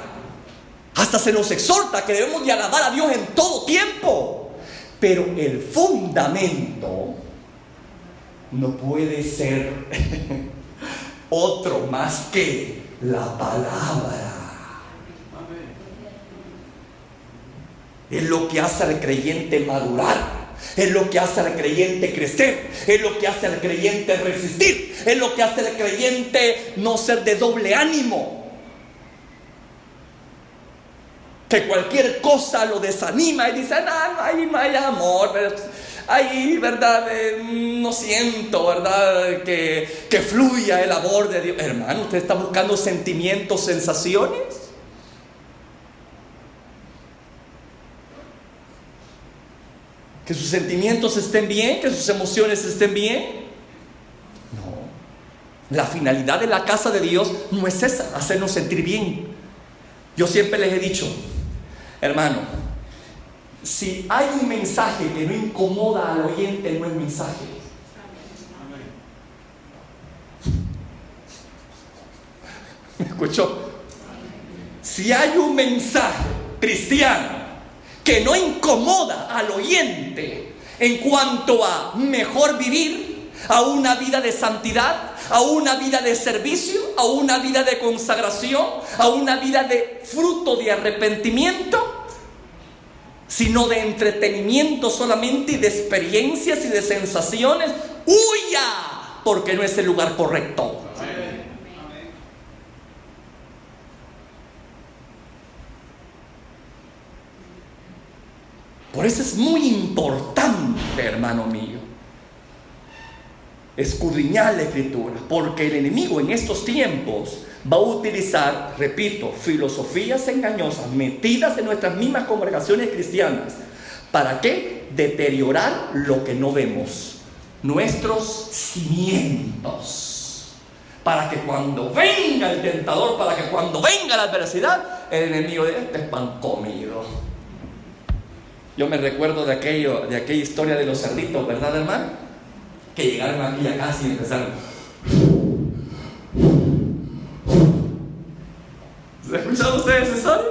S2: Hasta se nos exhorta que debemos de alabar a Dios en todo tiempo. Pero el fundamento no puede ser otro más que la palabra. Es lo que hace al creyente madurar. Es lo que hace al creyente crecer. Es lo que hace al creyente resistir. Es lo que hace al creyente no ser de doble ánimo. Que cualquier cosa lo desanima y dice, no hay amor, ahí, ¿verdad? No siento, ¿verdad? Que fluya el amor de Dios. Hermano, ¿usted está buscando sentimientos, sensaciones? Que sus sentimientos estén bien, que sus emociones estén bien. No. La finalidad de la casa de Dios no es esa, hacernos sentir bien. Yo siempre les he dicho, hermano, si hay un mensaje que no incomoda al oyente, no es mensaje. ¿Me escuchó? Si hay un mensaje cristiano que no incomoda al oyente en cuanto a mejor vivir, a una vida de santidad, a una vida de servicio, a una vida de consagración, a una vida de fruto de arrepentimiento, sino de entretenimiento solamente y de experiencias y de sensaciones, huya, porque no es el lugar correcto. Por eso es muy importante, hermano mío, escudriñar la Escritura, porque el enemigo en estos tiempos va a utilizar, repito, filosofías engañosas metidas en nuestras mismas congregaciones cristianas. ¿Para qué? Deteriorar lo que no vemos, nuestros cimientos, para que cuando venga el tentador, para que cuando venga la adversidad, el enemigo diga, este es pan comido. Yo me recuerdo de aquella historia de los cerditos, ¿verdad, hermano? que llegaron aquí a casa y empezaron. ¿Se escuchan ustedes esa historia?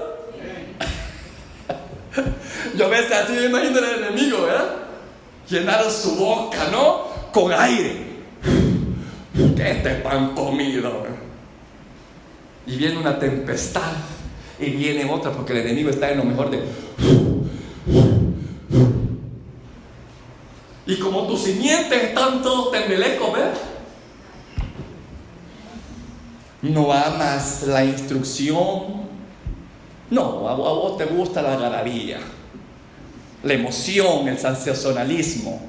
S2: Yo a veces así me imagino el enemigo, ¿verdad? Llenaron su boca, ¿no? Con aire. Que este pan comido, ¿verdad? Y viene una tempestad y viene otra, porque el enemigo está en lo mejor de. Y como tus simientes están todos tembelecos, ¿ves? No amas la instrucción. No, a vos te gusta la algarabía, la emoción, el sensacionalismo.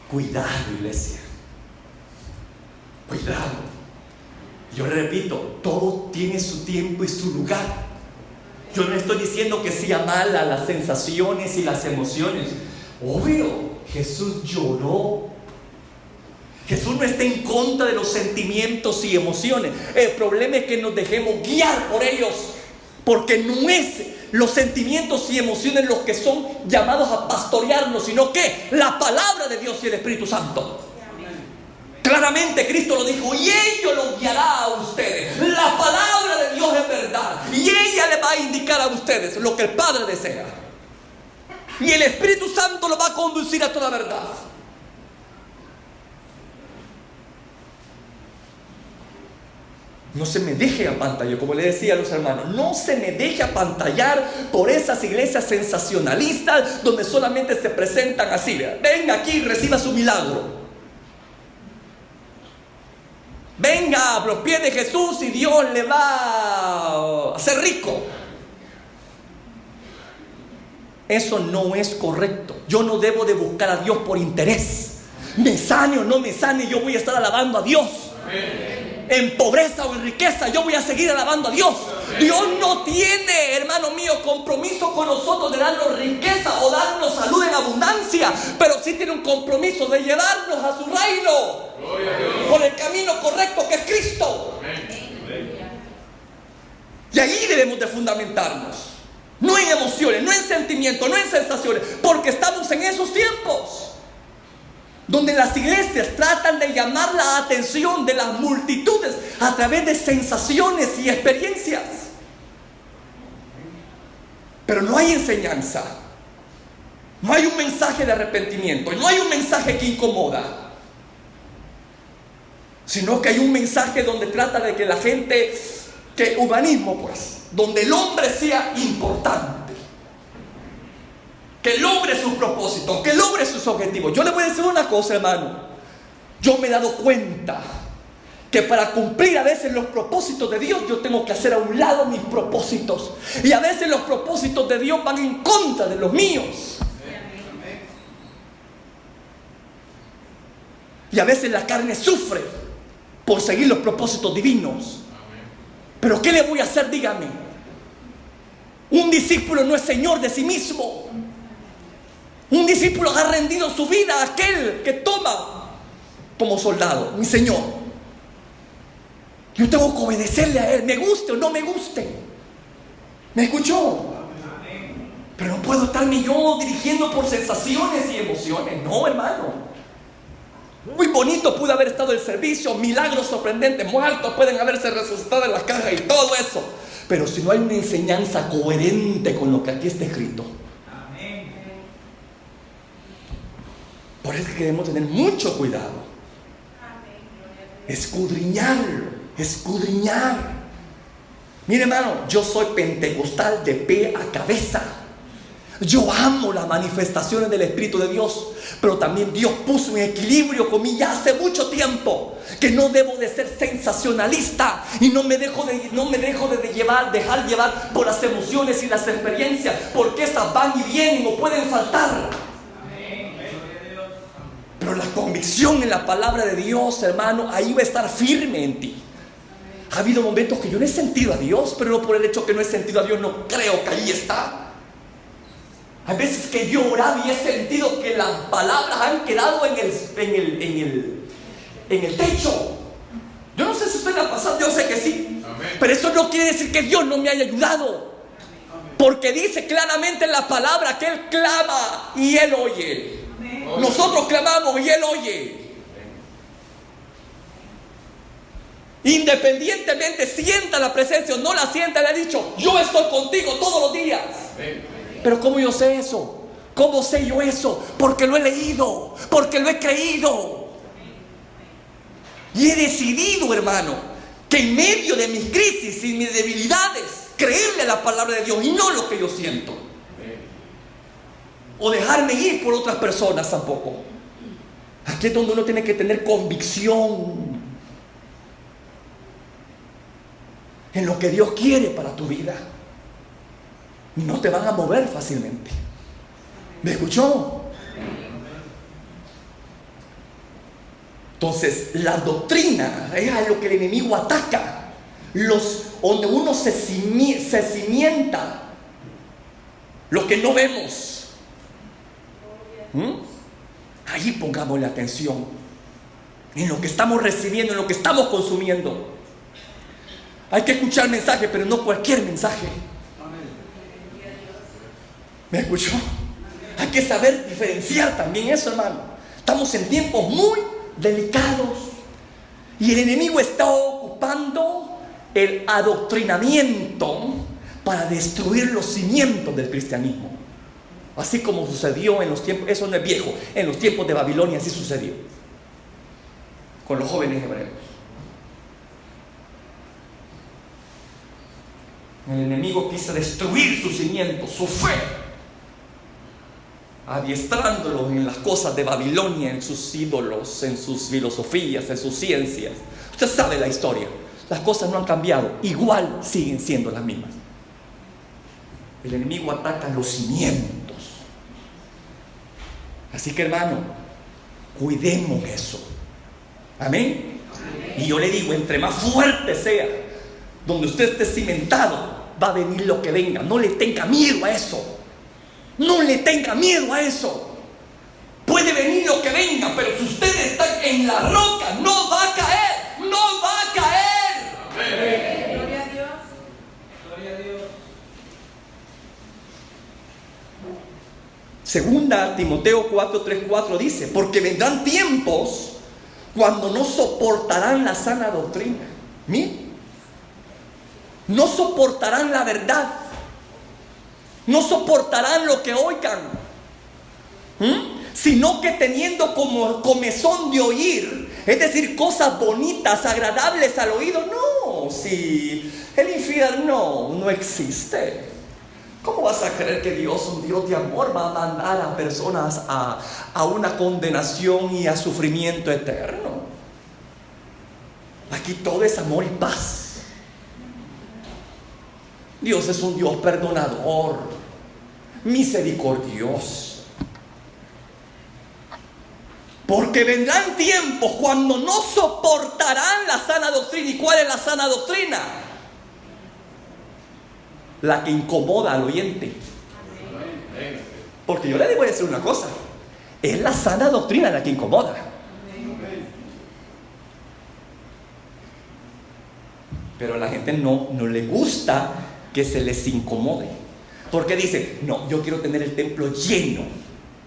S2: Cuidado, iglesia. Cuidado. Yo repito, todo tiene su tiempo y su lugar. Yo no estoy diciendo que sea mala las sensaciones y las emociones. Obvio, Jesús lloró. Jesús no está en contra de los sentimientos y emociones. El problema es que nos dejemos guiar por ellos, porque no es los sentimientos y emociones los que son llamados a pastorearnos, sino que la palabra de Dios y el Espíritu Santo. Claramente Cristo lo dijo: y ello los guiará a ustedes. La palabra de Dios es verdad, y ella le va a indicar a ustedes lo que el Padre desea, y el Espíritu Santo lo va a conducir a toda verdad. No se me deje apantallar, como le decía a los hermanos, no se me deje apantallar por esas iglesias sensacionalistas donde solamente se presentan así. Venga aquí y reciba su milagro. Venga a los pies de Jesús y Dios le va a hacer rico. Eso no es correcto. Yo no debo de buscar a Dios por interés. Me sane o no me sane, yo voy a estar alabando a Dios. Amén. En pobreza o en riqueza, yo voy a seguir alabando a Dios. Dios no tiene, hermano mío, compromiso con nosotros de darnos riqueza o darnos salud en abundancia, pero sí tiene un compromiso de llevarnos a su reino por el camino correcto, que es Cristo. Y ahí debemos de fundamentarnos, no en emociones, no en sentimientos, no en sensaciones, porque estamos en esos tiempos donde las iglesias tratan de llamar la atención de las multitudes a través de sensaciones y experiencias, pero no hay enseñanza, no hay un mensaje de arrepentimiento, no hay un mensaje que incomoda, sino que hay un mensaje donde trata de que la gente, que humanismo pues, donde el hombre sea importante, que logre sus propósitos, que logre sus objetivos. Yo le voy a decir una cosa, hermano. Yo me he dado cuenta que para cumplir a veces los propósitos de Dios, yo tengo que hacer a un lado mis propósitos. Y a veces los propósitos de Dios van en contra de los míos. Y a veces la carne sufre por seguir los propósitos divinos. Pero ¿qué le voy a hacer? Dígame. Un discípulo no es señor de sí mismo. Un discípulo ha rendido su vida a aquel que toma como soldado, mi Señor. Yo tengo que obedecerle a Él, me guste o no me guste. ¿Me escuchó? Pero no puedo estar ni yo dirigiendo por sensaciones y emociones. No, hermano. Muy bonito pudo haber estado el servicio, milagros sorprendentes, muertos pueden haberse resucitado en las cajas y todo eso. Pero si no hay una enseñanza coherente con lo que aquí está escrito. Por eso es que debemos tener mucho cuidado. Escudriñarlo, escudriñar. Mire, hermano, yo soy pentecostal de pie a cabeza. Yo amo las manifestaciones del Espíritu de Dios, pero también Dios puso en equilibrio conmigo ya hace mucho tiempo que no debo de ser sensacionalista y no me dejo de dejar llevar por las emociones y las experiencias, porque esas van y vienen o pueden faltar. Pero la convicción en la palabra de Dios, hermano, ahí va a estar firme en ti. Ha habido momentos que yo no he sentido a Dios, pero no por el hecho que no he sentido a Dios, no creo que ahí está. Hay veces que yo oraba y he sentido que las palabras han quedado en el techo. Yo no sé si usted la ha pasado, yo sé que sí. Amén. Pero eso no quiere decir que Dios no me haya ayudado. Porque dice claramente en la palabra que Él clama y Él oye. Nosotros clamamos y Él oye. Independientemente sienta la presencia o no la sienta, le ha dicho: yo estoy contigo todos los días. Pero ¿cómo yo sé eso? ¿Cómo sé yo eso? Porque lo he leído, porque lo he creído. Y he decidido, hermano, que en medio de mis crisis y mis debilidades, creerle la palabra de Dios y no lo que yo siento. O dejarme ir por otras personas tampoco. Aquí es donde uno tiene que tener convicción en lo que Dios quiere para tu vida. Y no te van a mover fácilmente. ¿Me escuchó? Entonces, la doctrina es a lo que el enemigo ataca. Donde uno se cimienta. Lo que no vemos. Allí pongámosle atención. En lo que estamos recibiendo, en lo que estamos consumiendo. Hay que escuchar mensaje, pero no cualquier mensaje. ¿Me escuchó? Hay que saber diferenciar también eso, hermano. Estamos en tiempos muy delicados y el enemigo está ocupando el adoctrinamiento para destruir los cimientos del cristianismo. Así como sucedió en los tiempos, eso no es viejo, en los tiempos de Babilonia así sucedió con los jóvenes hebreos. El enemigo quiso destruir sus cimientos, su fe, adiestrándolos en las cosas de Babilonia, en sus ídolos, en sus filosofías, en sus ciencias. Usted sabe la historia. Las cosas no han cambiado, igual siguen siendo las mismas. El enemigo ataca los cimientos. Así que, hermano, cuidemos eso. Amén. Y yo le digo, entre más fuerte sea, donde usted esté cimentado, va a venir lo que venga. No le tenga miedo a eso. No le tenga miedo a eso. Puede venir lo que venga, pero si usted está en la roca, no va a caer. No va a caer.
S3: Amén. Gloria a Dios. Gloria a Dios.
S2: Segunda Timoteo 4:3-4 dice: porque vendrán tiempos cuando no soportarán la sana doctrina. Miren, no soportarán la verdad. No soportarán lo que oigan, sino que teniendo como comezón de oír, es decir, cosas bonitas, agradables al oído. No, si el infierno no existe, ¿cómo vas a creer que Dios, un Dios de amor, va a mandar a personas a una condenación y a sufrimiento eterno? Aquí todo es amor y paz. Dios es un Dios perdonador, misericordioso. Porque vendrán tiempos cuando no soportarán la sana doctrina. ¿Y cuál es la sana doctrina? La que incomoda al oyente. Porque yo le voy a decir una cosa: es la sana doctrina la que incomoda. Pero a la gente no le gusta que se les incomode, porque dice: no, yo quiero tener el templo lleno.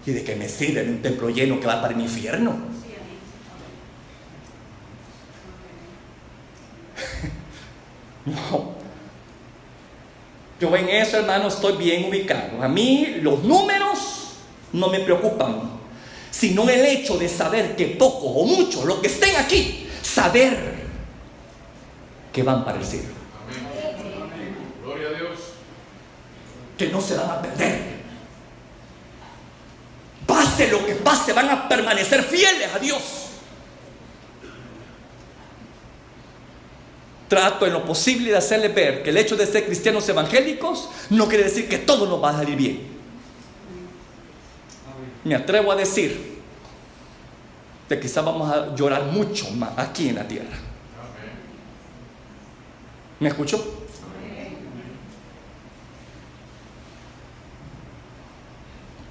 S2: ¿Y de qué me sirve un templo lleno que va para el infierno? No. Yo en eso, hermano, estoy bien ubicado. A mí los números no me preocupan, sino el hecho de saber que pocos o muchos, los que estén aquí, saber que van para el cielo.
S4: Gloria a Dios.
S2: Que no se van a perder. Pase lo que pase, van a permanecer fieles a Dios. Trato en lo posible de hacerles ver que el hecho de ser cristianos evangélicos no quiere decir que todo nos va a salir bien. Me atrevo a decir que quizás vamos a llorar mucho más aquí en la tierra. ¿Me escuchó?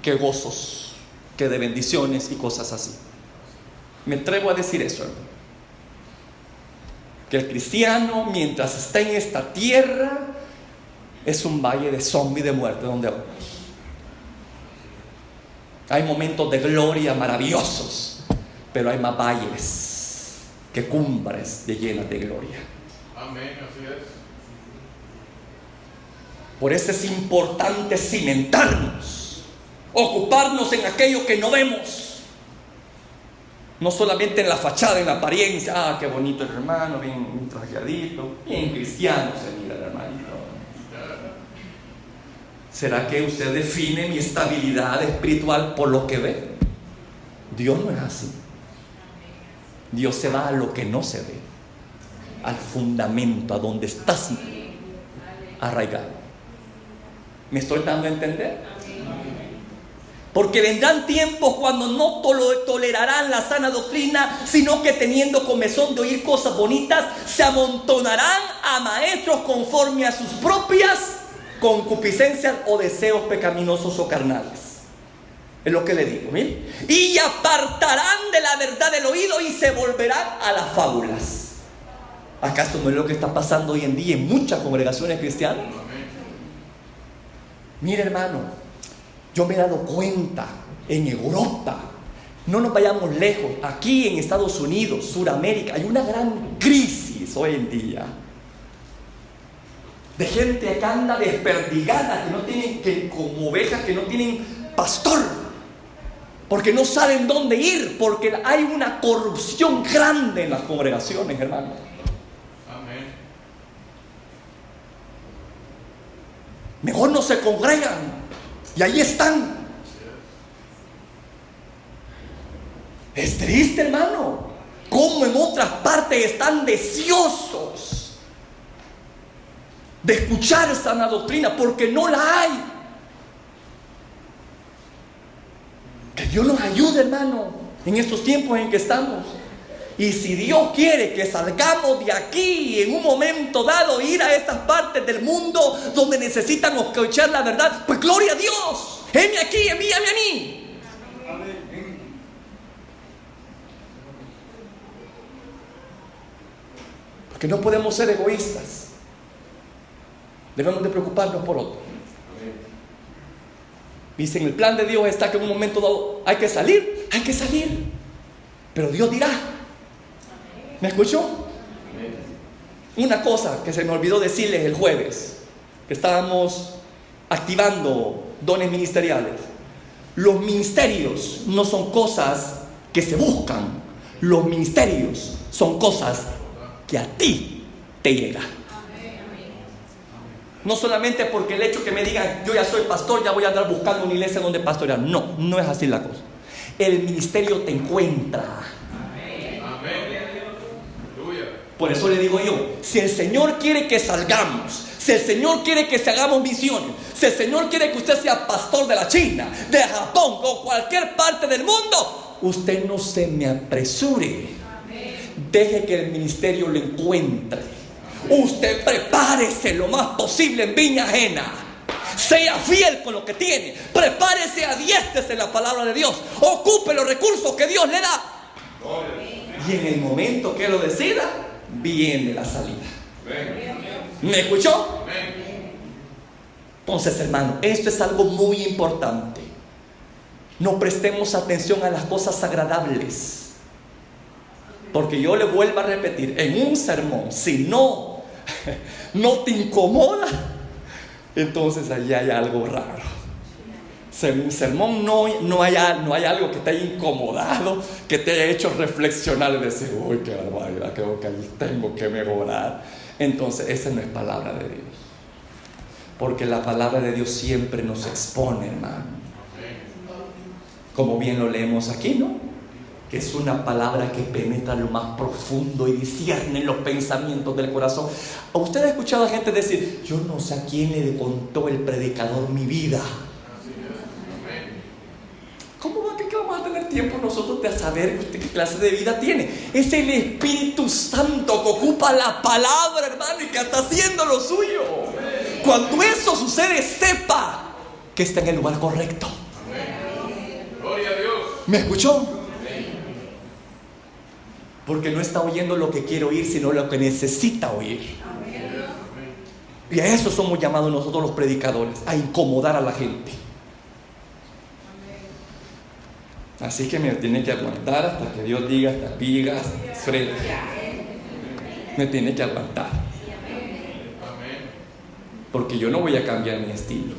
S2: Que gozos, que de bendiciones y cosas así. Me atrevo a decir eso, hermano. Que el cristiano, mientras está en esta tierra, es un valle de zombie, de muerte, donde vamos. Hay momentos de gloria maravillosos, pero hay más valles que cumbres de llenas de gloria.
S4: Amén, así es.
S2: Por eso es importante cimentarnos, ocuparnos en aquello que no vemos. No solamente en la fachada, en la apariencia. Ah, qué bonito el hermano, bien trajeadito, bien cristiano se mira el hermanito. ¿Será que usted define mi estabilidad espiritual por lo que ve? Dios no es así. Dios se va a lo que no se ve, al fundamento, a donde estás arraigado. ¿Me estoy dando a entender? Porque vendrán tiempos cuando no tolerarán la sana doctrina, sino que teniendo comezón de oír cosas bonitas, se amontonarán a maestros conforme a sus propias concupiscencias o deseos pecaminosos o carnales. Es lo que le digo, ¿sí? Y apartarán de la verdad el oído y se volverán a las fábulas. ¿Acaso no es lo que está pasando hoy en día en muchas congregaciones cristianas? Mire, hermano, yo me he dado cuenta en Europa, no nos vayamos lejos, aquí en Estados Unidos, Suramérica, hay una gran crisis hoy en día de gente que anda desperdigada, que no tienen, como ovejas que no tienen pastor, porque no saben dónde ir, porque hay una corrupción grande en las congregaciones, hermano.
S4: Amén.
S2: Mejor no se congregan y ahí están. Es triste, hermano, como en otras partes están deseosos de escuchar sana doctrina porque no la hay. Que Dios nos ayude, hermano, en estos tiempos en que estamos. Y si Dios quiere que salgamos de aquí en un momento dado, ir a estas partes del mundo donde necesitan escuchar la verdad, pues gloria a Dios. Heme aquí, envíame a mí. Porque no podemos ser egoístas. Debemos de preocuparnos por otro. Dicen, el plan de Dios está que en un momento dado hay que salir. Pero Dios dirá. ¿Me escuchó? Una cosa que se me olvidó decirles el jueves, que estábamos activando dones ministeriales. Los ministerios no son cosas que se buscan. Los ministerios son cosas que a ti te llegan. No solamente porque el hecho que me digan, yo ya soy pastor, ya voy a andar buscando una iglesia donde pastorear. No, no es así la cosa. El ministerio te encuentra. Por eso le digo yo, si el Señor quiere que salgamos, si el Señor quiere que se hagamos misiones, si el Señor quiere que usted sea pastor de la China, de Japón o cualquier parte del mundo, usted no se me apresure. Deje que el ministerio lo encuentre. Usted prepárese lo más posible en viña ajena. Sea fiel con lo que tiene. Prepárese, adiéstrese en la palabra de Dios. Ocupe los recursos que Dios le da. Y en el momento que lo decida, viene la salida. ¿Me escuchó? Entonces, hermano, esto es algo muy importante. No prestemos atención a las cosas agradables. Porque yo le vuelvo a repetir, en un sermón, si no te incomoda, entonces allí hay algo raro. Si en un sermón no hay algo que te haya incomodado, que te haya hecho reflexionar y decir, uy, qué barbaridad, creo que ahí tengo que mejorar. Entonces esa no es palabra de Dios. Porque la palabra de Dios siempre nos expone, hermano. Como bien lo leemos aquí, ¿no? Que es una palabra que penetra lo más profundo y discierne los pensamientos del corazón. ¿Usted ha escuchado a gente decir, yo no sé a quién le contó el predicador mi vida? ¿Cómo va que vamos a tener tiempo nosotros de saber usted qué clase de vida tiene? Es el Espíritu Santo que ocupa la palabra, hermano, y que está haciendo lo suyo. Cuando eso sucede, sepa que está en el lugar correcto.
S4: Gloria a Dios.
S2: ¿Me escuchó? Porque no está oyendo lo que quiere oír, sino lo que necesita oír. Y a eso somos llamados nosotros los predicadores, a incomodar a la gente. Así que me tiene que aguantar hasta que Dios diga, hasta diga, Fred. Me tiene que aguantar. Porque yo no voy a cambiar mi estilo.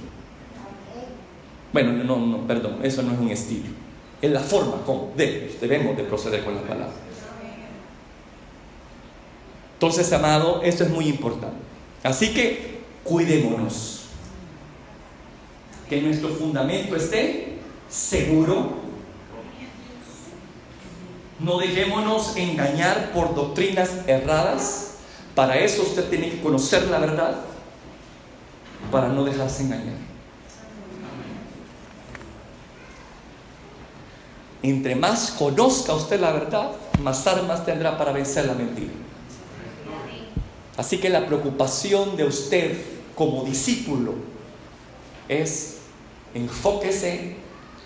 S2: Bueno, no, perdón, eso no es un estilo. Es la forma como debemos de proceder con la palabra. Entonces, amado, esto es muy importante. Así que cuidémonos. Que nuestro fundamento esté seguro. No dejémonos engañar por doctrinas erradas. Para eso usted tiene que conocer la verdad, para no dejarse engañar. Entre más conozca usted la verdad, más armas tendrá para vencer la mentira. Así que la preocupación de usted como discípulo es: enfóquese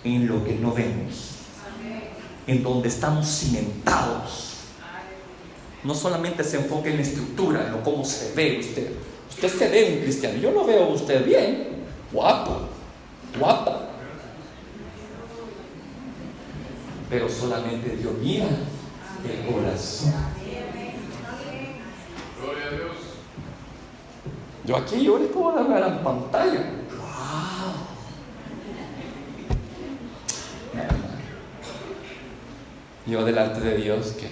S2: en lo que no vemos, en donde estamos cimentados. No solamente se enfoque en la estructura, en cómo se ve usted. Usted se ve un cristiano. Yo lo veo a usted bien, guapo, guapa. Pero solamente Dios mira el corazón.
S4: Gloria a Dios.
S2: Yo les puedo dar una gran pantalla. ¡Wow! Yo delante de Dios que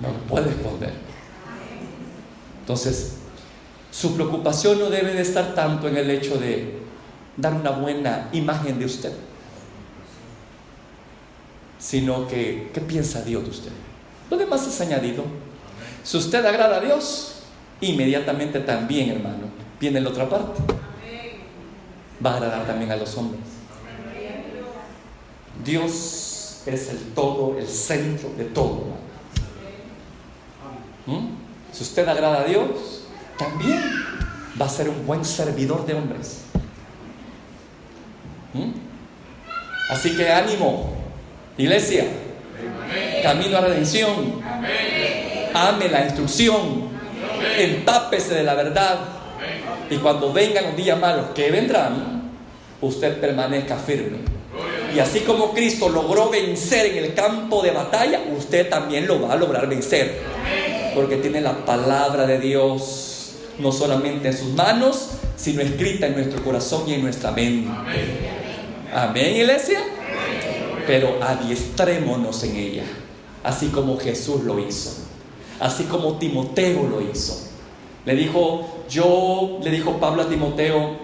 S2: no lo puedo esconder. Entonces, su preocupación no debe de estar tanto en el hecho de dar una buena imagen de usted, sino que, ¿qué piensa Dios de usted? Lo demás es añadido. Si usted agrada a Dios, inmediatamente también, hermano, viene la otra parte. Va a agradar también a los hombres. Dios es el todo, el centro de todo, hermano. Si usted agrada a Dios, también va a ser un buen servidor de hombres. Así que ánimo, iglesia. Camino a redención. Ame la instrucción. Empápese de la verdad. Y cuando vengan los días malos que vendrán, usted permanezca firme. Y así como Cristo logró vencer en el campo de batalla, usted también lo va a lograr vencer. Porque tiene la palabra de Dios no solamente en sus manos, sino escrita en nuestro corazón y en nuestra mente. Amén, iglesia. Pero adiestrémonos en ella, así como Jesús lo hizo, así como Timoteo lo hizo. Le dijo Pablo a Timoteo: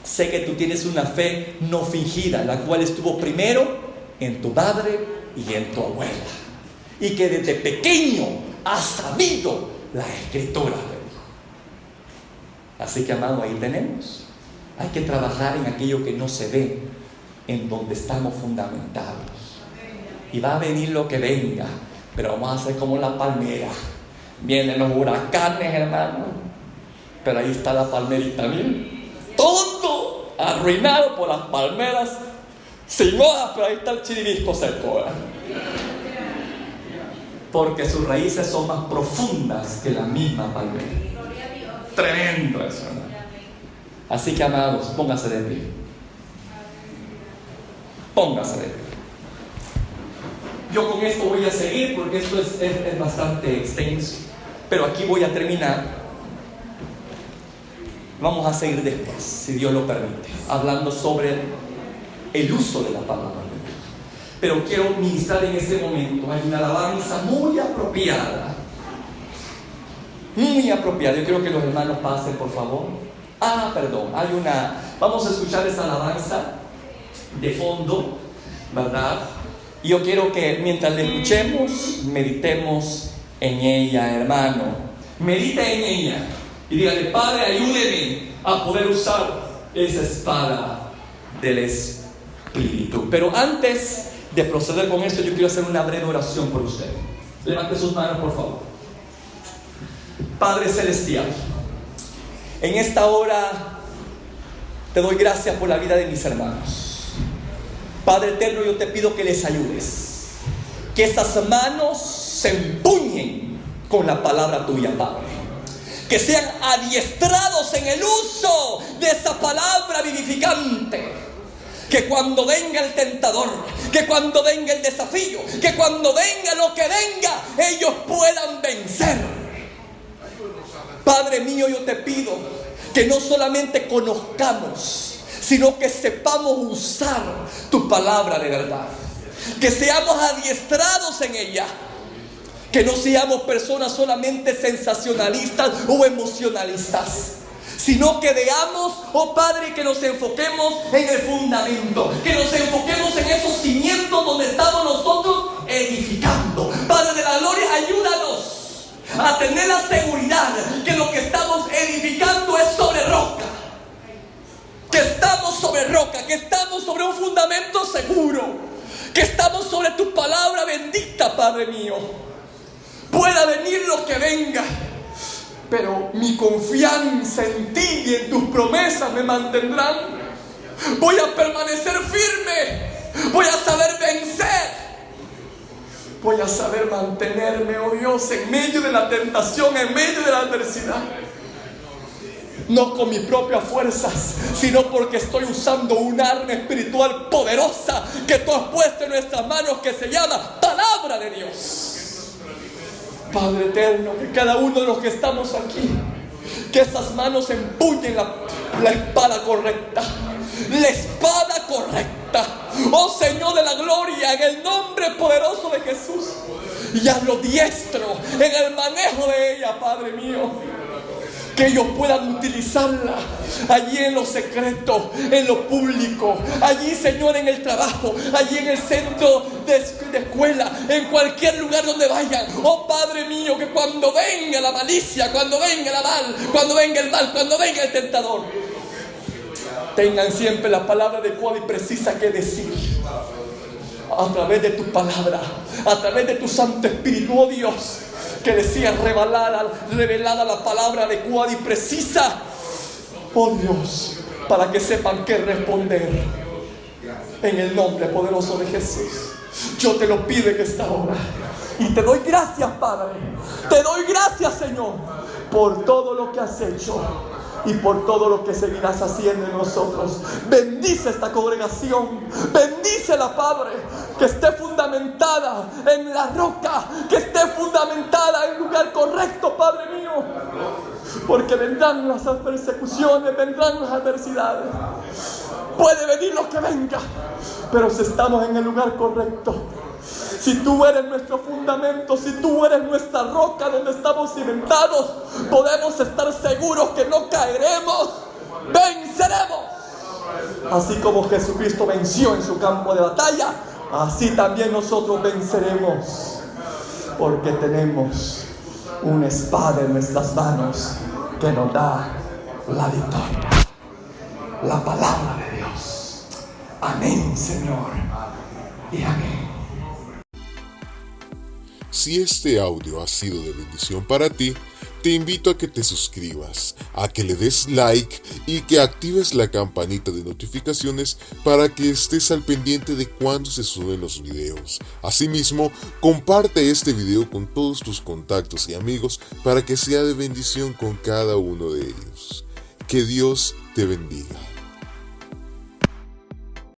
S2: sé que tú tienes una fe no fingida, la cual estuvo primero en tu madre y en tu abuela, y que desde pequeño has sabido la Escritura, le dijo. Así que, amado, ahí tenemos. Hay que trabajar en aquello que no se ve, en donde estamos fundamentados. Y va a venir lo que venga, pero vamos a hacer como la palmera. Vienen los huracanes, hermano, pero ahí está la palmerita, miren, todo arruinado por las palmeras, sin hojas, pero ahí está el chiribisco seco, ¿verdad? Porque sus raíces son más profundas que la misma palmera. Tremendo eso, ¿verdad? Así que, amados, póngase de pie. Póngase de pie. Yo con esto voy a seguir porque esto es bastante extenso, pero aquí voy a terminar. Vamos a seguir después, si Dios lo permite, hablando sobre el uso de la palabra de Dios. Pero quiero ministrar en este momento. Hay una alabanza muy apropiada. Muy apropiada. Yo quiero que los hermanos pasen, por favor. Vamos a escuchar esa alabanza de fondo, ¿verdad? Y yo quiero que mientras la escuchemos, meditemos en ella, hermano. Medita en ella y dígale: Padre, ayúdeme a poder usar esa espada del Espíritu. Pero antes de proceder con esto, yo quiero hacer una breve oración por usted. Levante sus manos, por favor. Padre Celestial, en esta hora te doy gracias por la vida de mis hermanos. Padre eterno, yo te pido que les ayudes, que estas manos se empuñen con la palabra tuya, Padre. que sean adiestrados en el uso de esa palabra vivificante. Que cuando venga el tentador, que cuando venga el desafío, que cuando venga lo que venga, ellos puedan vencer. Padre mío, yo te pido que no solamente conozcamos, sino que sepamos usar tu palabra de verdad. Que seamos adiestrados en ella. Que no seamos personas solamente sensacionalistas o emocionalistas, sino que veamos, oh Padre, que nos enfoquemos en el fundamento, que nos enfoquemos en esos cimientos donde estamos nosotros edificando. Padre de la gloria, ayúdanos a tener la seguridad que lo que estamos edificando es sobre roca, que estamos sobre roca, que estamos sobre un fundamento seguro, que estamos sobre tu palabra bendita, Padre mío. Pueda venir lo que venga, pero mi confianza en ti y en tus promesas me mantendrán. Voy a permanecer firme, voy a saber vencer, voy a saber mantenerme, oh Dios, en medio de la tentación, en medio de la adversidad. No con mis propias fuerzas, sino porque estoy usando un arma espiritual poderosa que tú has puesto en nuestras manos, que se llama palabra de Dios. Padre eterno, que cada uno de los que estamos aquí, que esas manos empuñen la espada correcta, la espada correcta, oh Señor de la gloria, en el nombre poderoso de Jesús. Y hazlo diestro en el manejo de ella, Padre mío. Que ellos puedan utilizarla allí en lo secreto, en lo público, allí, Señor, en el trabajo, allí en el centro de escuela, en cualquier lugar donde vayan. Oh Padre mío, que cuando venga la malicia, cuando venga cuando venga el mal, cuando venga el tentador, tengan siempre la palabra adecuada y precisa que decir. A través de tu palabra, a través de tu Santo Espíritu, oh Dios, que decía revelada la palabra adecuada y precisa, oh Dios, para que sepan qué responder. En el nombre poderoso de Jesús, yo te lo pido en esta hora. Y te doy gracias, Padre. Te doy gracias, Señor, por todo lo que has hecho y por todo lo que seguirás haciendo en nosotros. Bendice esta congregación, bendícela, Padre, que esté fundamentada en la roca, que esté fundamentada en el lugar correcto, Padre mío, porque vendrán las persecuciones, vendrán las adversidades, puede venir lo que venga, pero si estamos en el lugar correcto, si tú eres nuestro fundamento, si tú eres nuestra roca donde estamos cimentados, podemos estar seguros que no caeremos, venceremos. Así como Jesucristo venció en su campo de batalla, así también nosotros venceremos, porque tenemos una espada en nuestras manos que nos da la victoria, la palabra de Dios. Amén, Señor, y amén.
S1: Si este audio ha sido de bendición para ti, te invito a que te suscribas, a que le des like y que actives la campanita de notificaciones para que estés al pendiente de cuando se suben los videos. Asimismo, comparte este video con todos tus contactos y amigos para que sea de bendición con cada uno de ellos. Que Dios te bendiga.